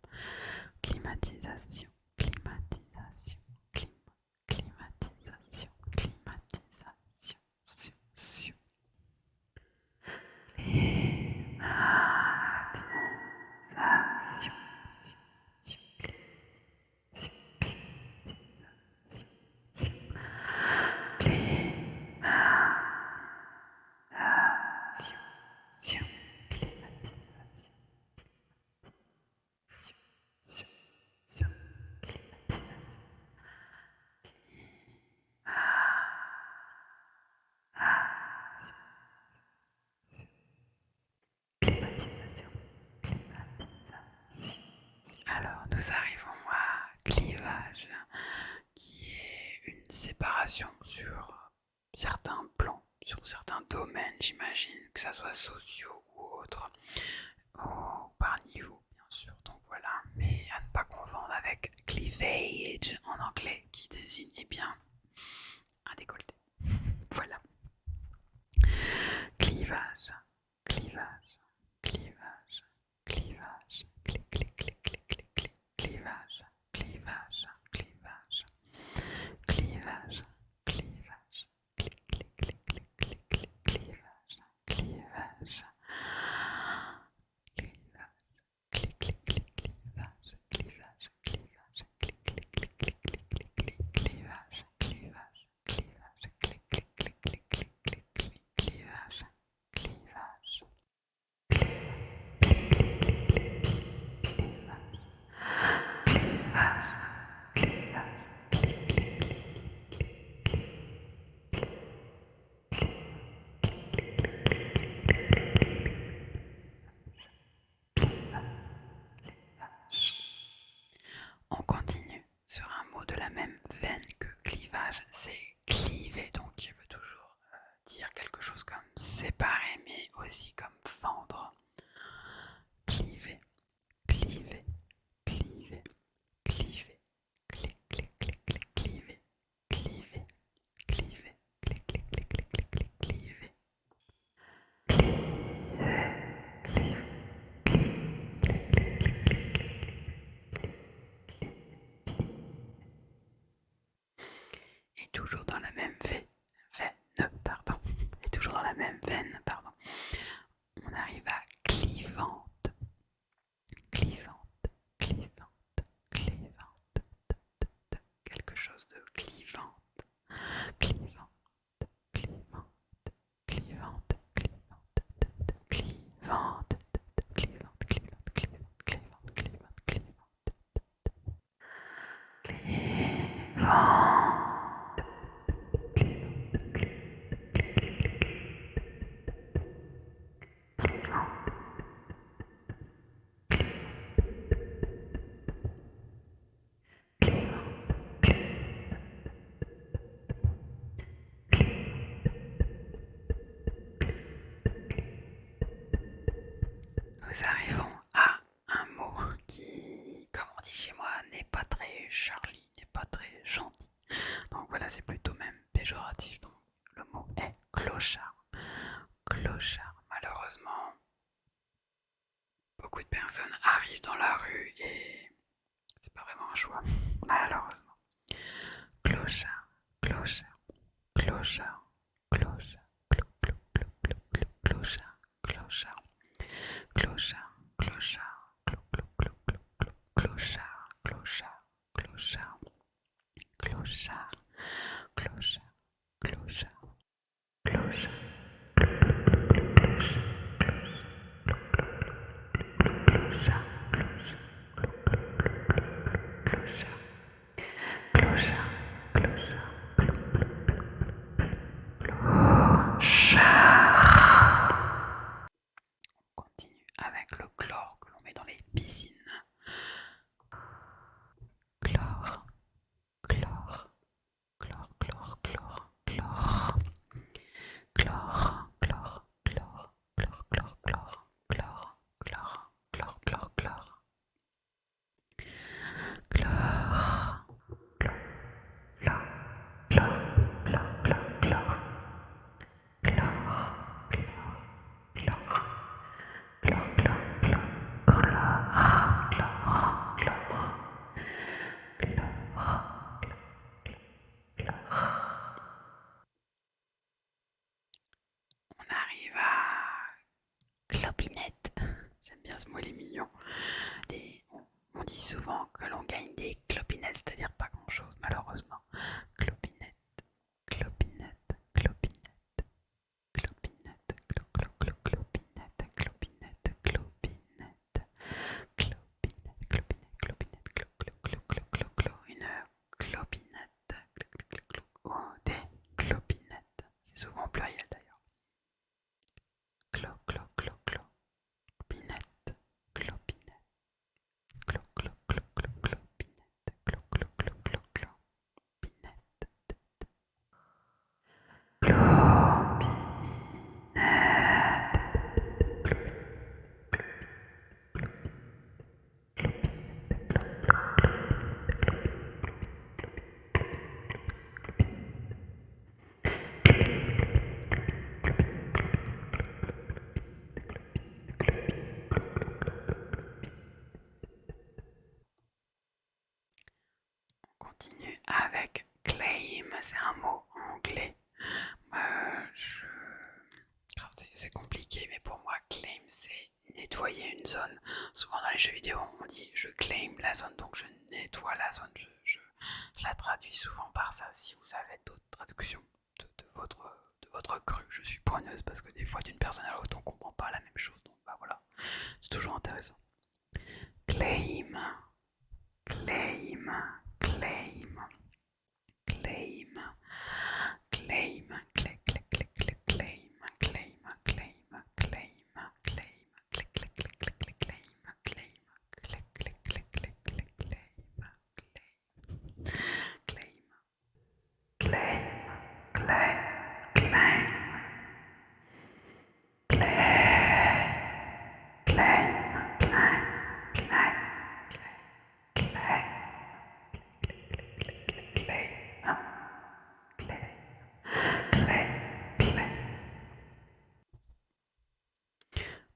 Climatisation, climatisation, climatisation, climatisation, climatisation. Alors nous arrivons à clivage, qui est une séparation sur certains plans, sur certains domaines, j'imagine, que ça soit sociaux ou autres, par niveau bien sûr, donc voilà, mais à ne pas confondre avec cleavage en anglais, qui désigne bien un décolleté. Voilà. Clivage, clivage, clivage, clivage, clic, clic, clic, clic, clic, clic, clivage, clivage, clivage, clivage, clivage, clic, clic, clic, clic, clic, clic, clivage, clivage, clic, clic, clic, clivage, clivage, clivage, clic, clic, clic, clic, clic, clic, clic, clivage, clivage, clivage, clic, clic, clic, clic, clic, clic, clic, clivage, clivage. On continue sur un mot de la même veine que clivage, c'est cliver, donc qui veut toujours dire quelque chose comme séparer, mais aussi comme fendre. Cliver, cliver, cliver, cliver, clic, clic, clic, clic, cliver, cliver, cliver, clic, clic, clic, clic, clic, clic, cliver. Et toujours dans la même veine, pardon, et toujours dans la même veine, pardon, on arrive à clivante, clivante, clivante, clivante, quelque chose de clivante, clivante, clivante, clivante, clivante, clivante, clivante, clivante, clivante, clivante, clivante, clivante. Nous arrivons à un mot qui, comme on dit chez moi, n'est pas très Charlie, n'est pas très gentil. Donc voilà, c'est plutôt même péjoratif. Donc le mot est clochard. Clochard. Malheureusement, beaucoup de personnes arrivent dans la rue et c'est pas vraiment un choix. Malheureusement. Clochard, clochard, clochard, clochard, clochard, clochard. Clochard, clochard, clochard, clochard, clochard, clochard, clochard, clochard, clochard, clochard, clochard, mot il est mignon. On dit souvent que l'on gagne des clopinettes, c'est-à-dire pas grand-chose malheureusement. Clopinette, clopinette, clopinette, clopinette, clopinette, clopinette, clopinette, clopinette, une clopinette, ou des clopinettes. C'est souvent pluriel d'ailleurs. Clopinette, clopinette, clopinette, clopinette. On continue avec claim, c'est un mot anglais. C'est compliqué, mais pour moi, claim, c'est nettoyer une zone. Souvent dans les jeux vidéo, on dit je claim la zone, donc je nettoie la zone. Je la traduis souvent par ça. Si vous avez d'autres traductions de votre cru, je suis preneuse parce que des fois, d'une personne à l'autre, on comprend pas la même chose. Donc bah voilà, c'est toujours intéressant. Claim, claim, claim, claim, claim, claim, claim, claim, claim, claim, claim, claim, claim, click, click, click, click, click, claim, claim, click, click, click, click, click, claim, claim, claim, claim, claim,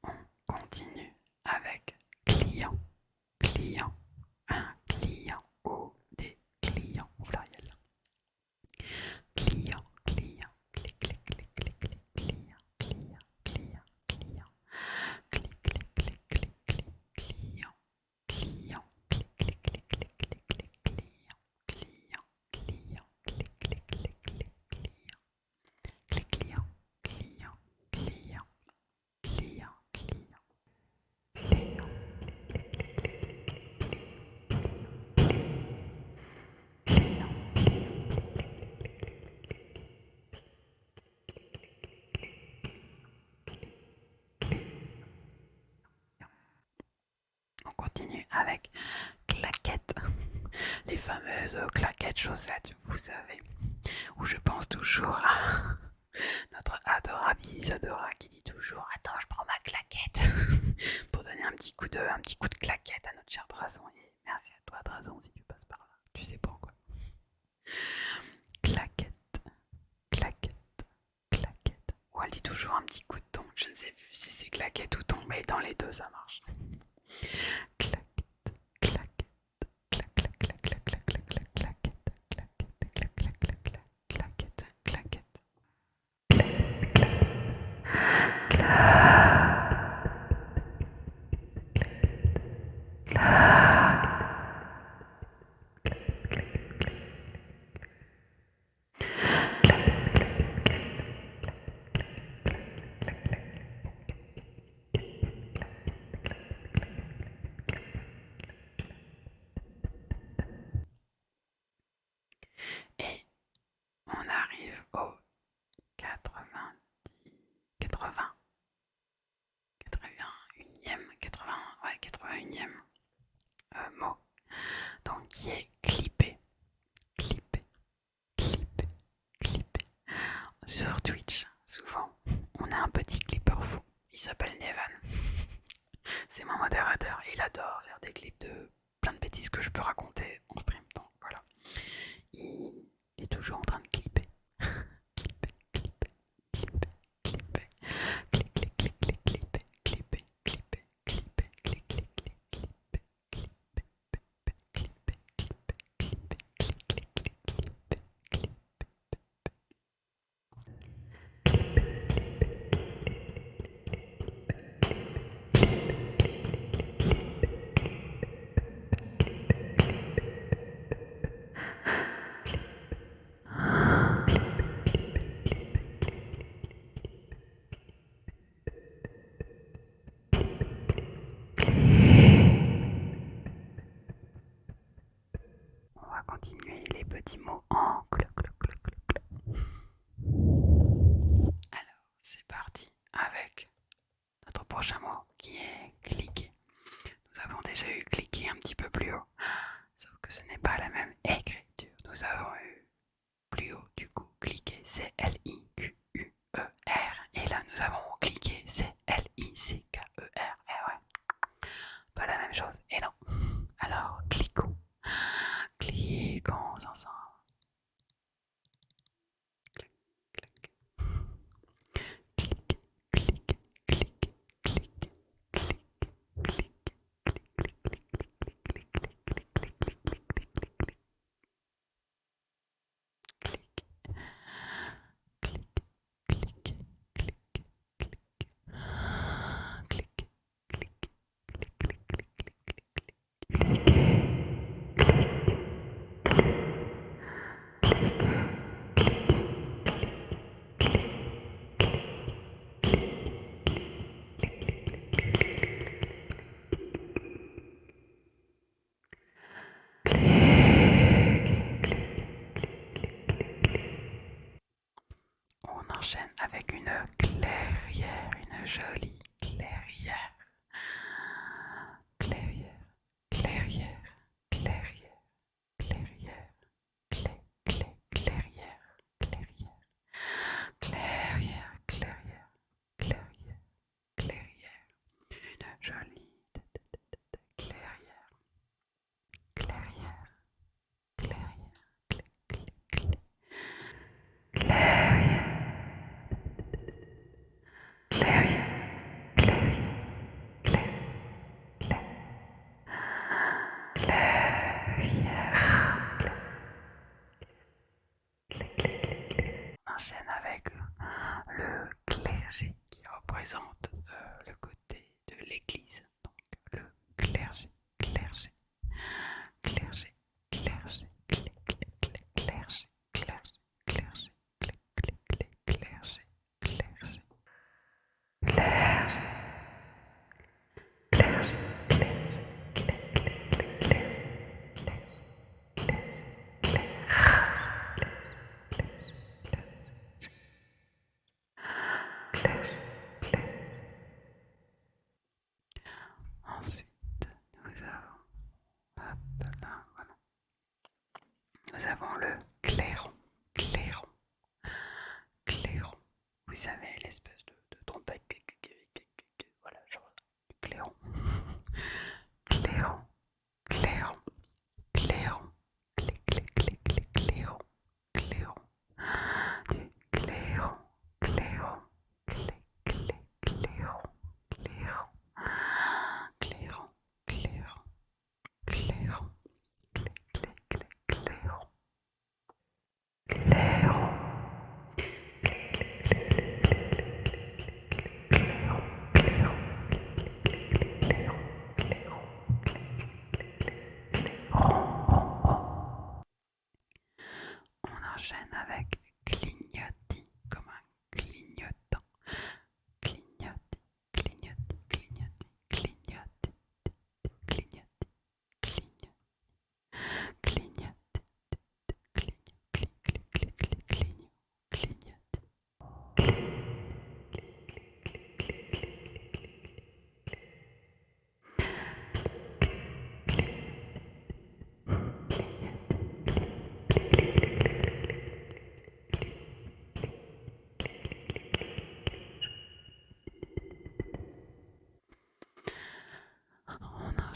on continue avec client, client, un client ou des clients au pluriel. Client, client, clic, clic, clic, clic, clic, client, client, client, client, clic, clic, clic, clic, clic, client, client, clic, clic, clic, clic, clic, clic, client, client, client, clic, clic, clic, clic, client, clic, client, client, client, client, client, client. On continue avec claquettes, les fameuses claquettes chaussettes, vous savez, où je pense toujours à notre adorable Isadora qui dit toujours attends je prends ma claquette pour donner un petit coup de claquette à notre cher Drazon. Et merci à toi Drazon si tu passes par là, tu sais pourquoi. Claquette, claquette, claquette. Ou elle dit toujours un petit coup de ton, je ne sais plus si c'est claquette ou ton, mais dans les deux ça marche. Claquette, claquette, claquette, claquette, claquette, claquette, claquette, claquette, claquette, claquette. Et on arrive au 81e mot, donc qui est clipper, clipper, clipper, clipper. Sur Twitch, souvent, on a un petit clipper fou, il s'appelle Nevan. C'est mon modérateur et il adore faire des clips de plein de bêtises que je peux raconter en stream, donc voilà. Il est toujours en train de clipper. Clipper, clipper, clipper, clipper, clipper, clipper, clipper, clipper, clipper, clipper, clipper, clipper, clipper,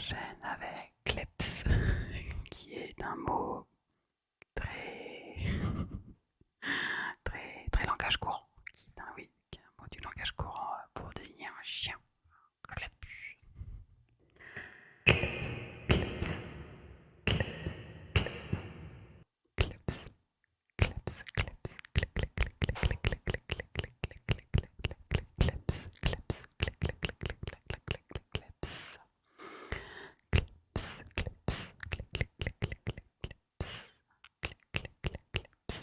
enchaîne avec kleps, qui est un mot très, très langage courant, qui est un mot du langage courant pour désigner un chien. Kleps. Kleps, kleps, kleps, kleps, kleps, klek, klek, klek, klek, klek, klek, klek, klek, klek, klek, klek, klek, kleps, kleps, klek, klek, klek, klek, klek, klek, klek, klek, kleps. Kleps, kleps, klek, klek, klek, klek, klek, kleps. Klek, klek, klek, kleps.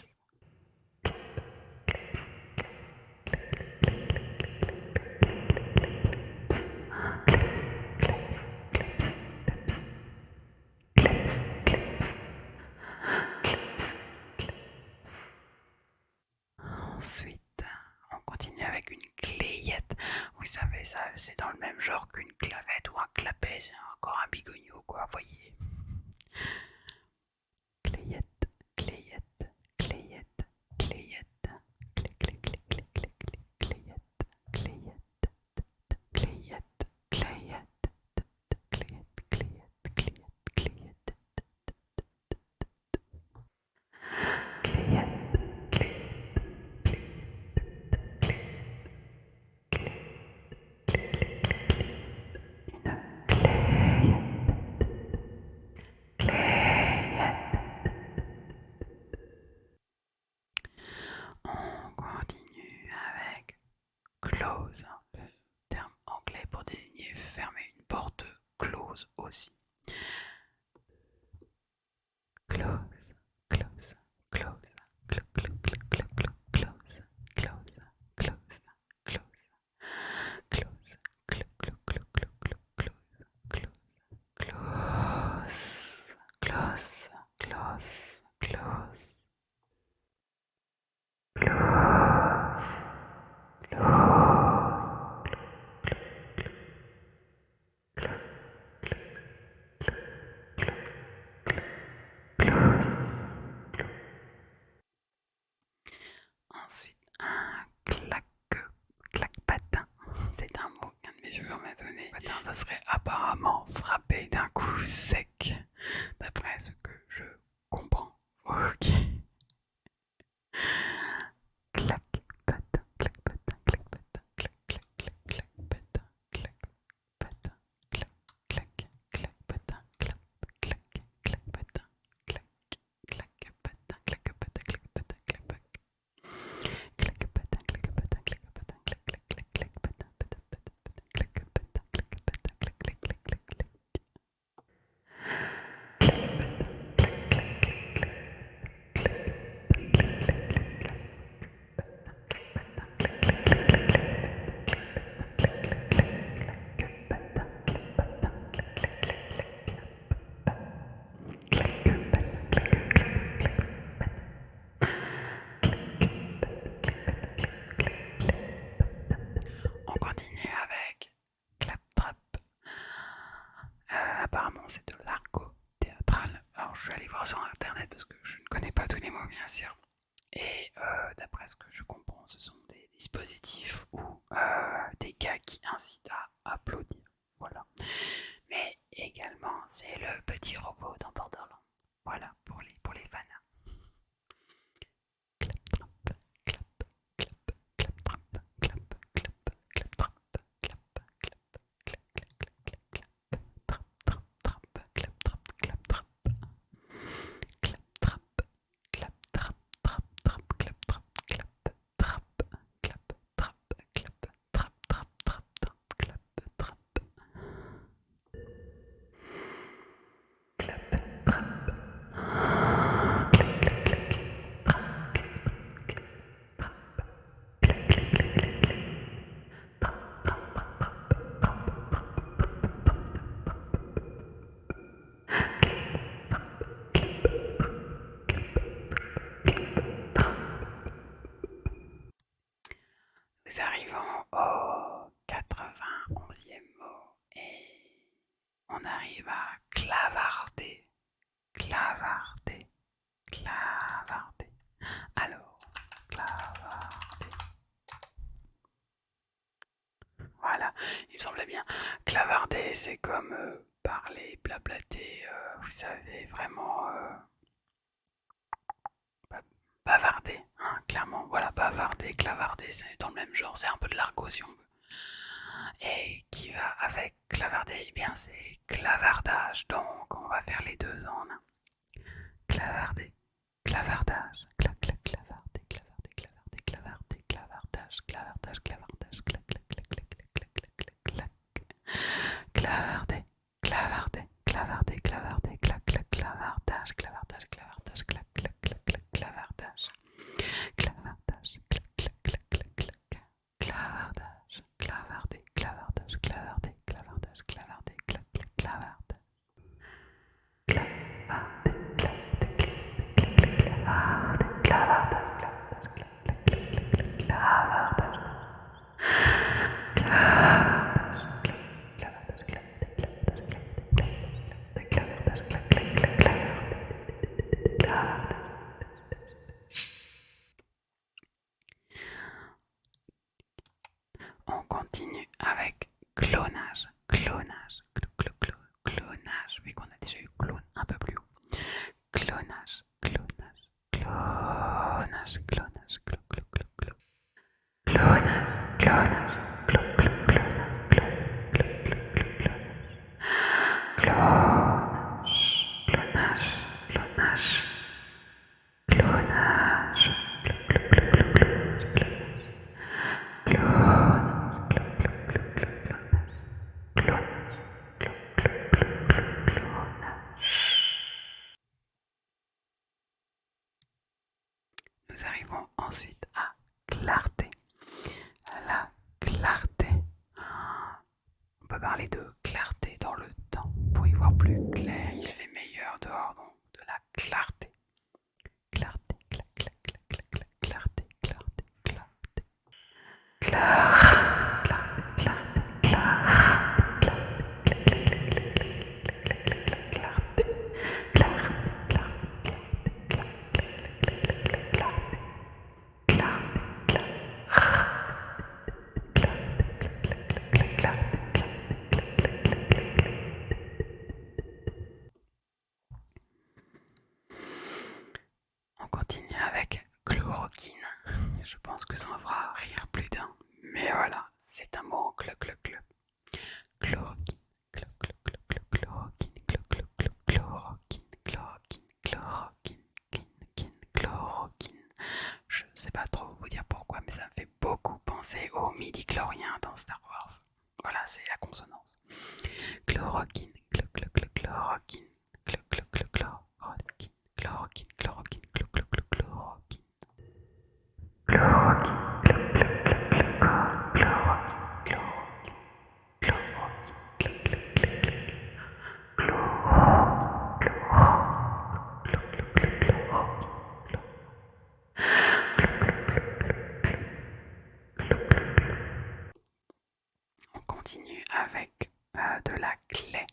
Ensuite, on continue avec une clayette. Vous savez, ça, c'est dans le même genre qu'une clavette ou un clapet, c'est encore un bigogneux, quoi, voyez. Clayette, clayette, clayette, clayette, clé, clé, clé, clé, clé, clé, clayette, clayette, clayette, clayette, clayette, clayette, clayette, clayette, clayette. On continue avec close, le terme anglais pour désigner fermer une porte, close aussi. Close, close, close, close, close, close, close, close, close, close, close, close, close, close. Ensuite, un claque-patin. C'est un mot qu'un de mes viewers m'a donné. Patin, ça serait apparemment frapper d'un coup sec, d'après ce que je comprends. Ok. Claque-patin, claque-patin, claque-patin, claque-patin, claque-patin, claque-patin, claque-patin, claque-patin, claque-patin, claque-patin, claque-patin, claque-patin. On continue avec clap-trap. Apparemment, c'est de l'argot théâtral. Alors, je suis allé voir sur internet parce que je ne connais pas tous les mots, bien sûr. Et d'après ce que je comprends, ce sont des dispositifs ou des gars qui incitent à applaudir. Voilà. Mais également, c'est le petit robot dans Borderlands. Voilà, pour les fans. Nous arrivons au 91e mot et on arrive à clavarder, clavarder, clavarder. Alors, clavarder. Voilà, il me semblait bien. Clavarder, c'est comme parler, blablater, vous savez, vraiment bavarder, hein, clairement, voilà, bavarder, clavarder, c'est dans le même genre, c'est un peu de l'argot si on veut. Et qui va avec clavarder, eh bien c'est clavardage, donc on va faire les deux en un. Clavarder, clavardage, clac clac clavarder, clavarder, clavarder, clavarder, clavardage, clavardage, clavardage, clac clac clac clac clac clac clac clac. Clavarder, clavarder, clavarder, clavarder, clac clac clavardage, clavardage, clavardage, clac clac clac clac clavardage. Clavardage, clac clac clac clac clac. Clavardage, clavarder, clavardage, clavarder, clavardage, clavarder, clac clac clavardage. On continue avec clonage, clonage, clonage, vu qu'on a déjà eu clone un peu plus haut. Clonage, clonage, clonage, clonage, clonage, clonage, clonage, clonage, Nous arrivons ensuite à clarté. La clarté. On peut parler de clarté dans le temps. Pour y voir plus clair, il fait meilleur dehors, donc de la clarté. Clarté, clarté, clarté, clarté, clarté, clarté, On continue avec chloroquine. Je pense que ça en fera rire plus d'un. Mais voilà, c'est un mot en cloc. Chloroquine, chloroquine, chloroquine. Je sais pas trop vous dire pourquoi, mais ça me fait beaucoup penser aux midi-chloriens dans Star Wars. Voilà, c'est la consonance. Chloroquine, chloroquine, chloroquine, chloroquine, chloroquine, chloroquine. On continue avec de la clé.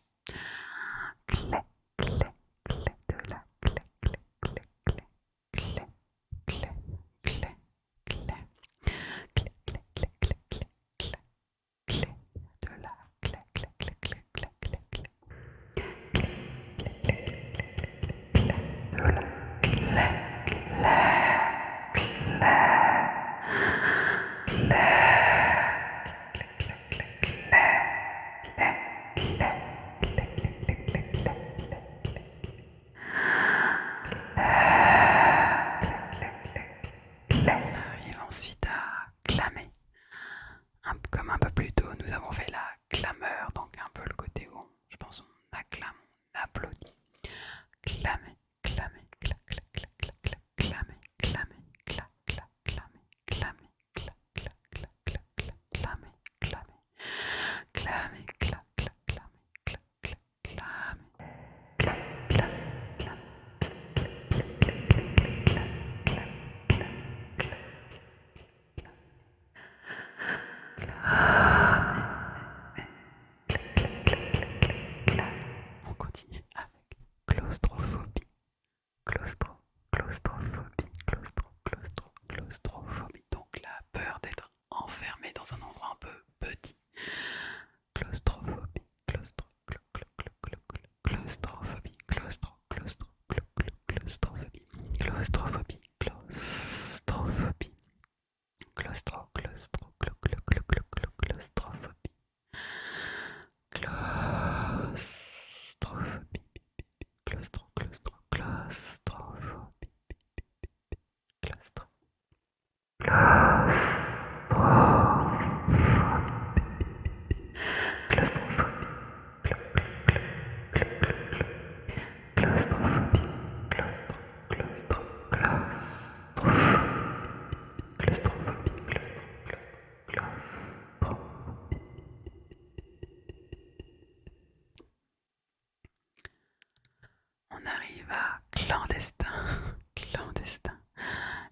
claustrophobie, claustrophobie, claustrophobie, claustrophobie, on arrive à clandestin, clandestin.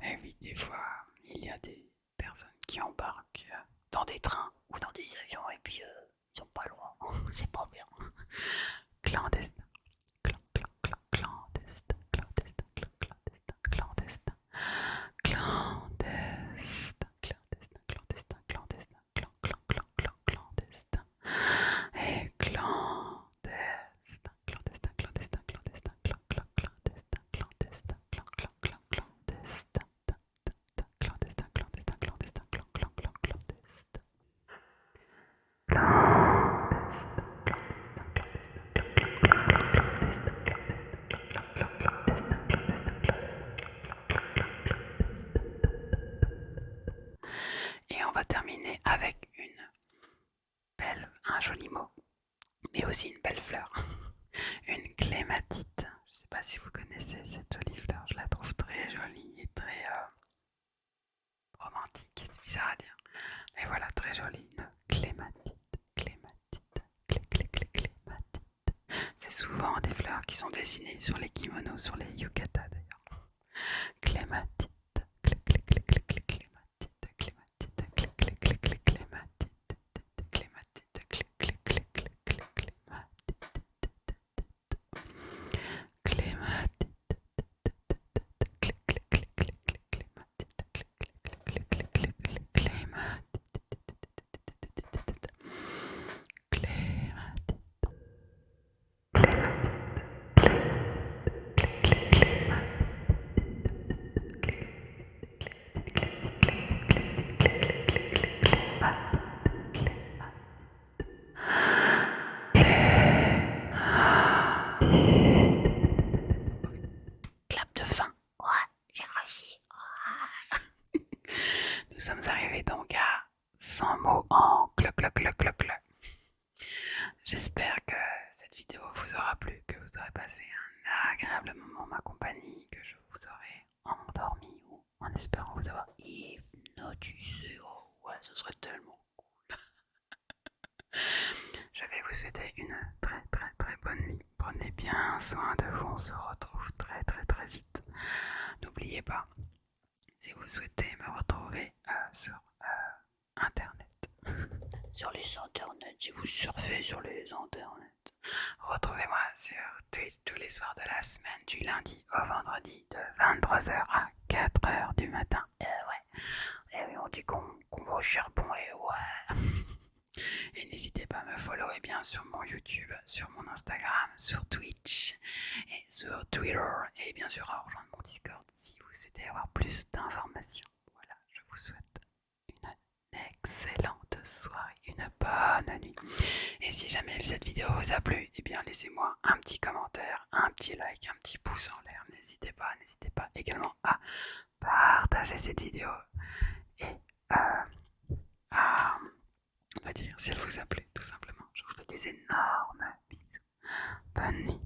Et oui, des fois, il y a des personnes qui embarquent dans des trains ou dans des avions et puis ils sont pas loin. C'est pas bien. Clandestin. Clandestin, clandestin, clandestin, clandestin, clandestin, clandestin, clandestin, clandestin, clandestin, et clandestin, clandestin, clandestin, clandestin, clandestin, clandestin, clandestin, clandestin, clandestin, clandestin, clandestin. Et on va terminer avec un joli mot, mais aussi une belle fleur. Une clématite. Je ne sais pas si vous connaissez cette jolie fleur, je la trouve très jolie et très romantique, c'est bizarre à dire. Mais voilà, très jolie, une clématite, clématite, clématite. C'est souvent des fleurs qui sont dessinées sur les kimonos, sur les yukatas d'ailleurs. Clématite, clématite, clématite, clématite, clématite, clap de fin. Ouais, j'ai réussi. Nous sommes arrivés donc à 100 mots en cloc cloc cloc cloc cloc. J'espère que cette vidéo vous aura plu, que vous aurez passé un agréable moment en ma compagnie, que je vous aurai endormi ou en espérant vous avoir hypnotisé. Oh ouais, ce serait tellement cool. Je vais vous souhaiter une très très très bonne nuit. Prenez bien soin de vous, on se retrouve très très très vite. N'oubliez pas, si vous souhaitez me retrouver sur internet, sur les internets, si vous surfez sur les internets, retrouvez-moi sur Twitch tous les soirs de la semaine, du lundi au vendredi, de 23h à 4h du matin. Ouais, et oui, on dit qu'on va au charbon, et ouais. Et n'hésitez pas à me follow et bien sur mon YouTube, sur mon Instagram, sur Twitch et sur Twitter, et bien sûr à rejoindre mon Discord si vous souhaitez avoir plus d'informations. Voilà, je vous souhaite une excellente soirée, une bonne nuit. Et si jamais cette vidéo vous a plu, eh bien laissez-moi un petit commentaire, un petit like, un petit pouce en l'air. N'hésitez pas également à partager cette vidéo et à on va dire si elle vous a plu, tout simplement. Je vous fais des énormes bisous. Bonne nuit.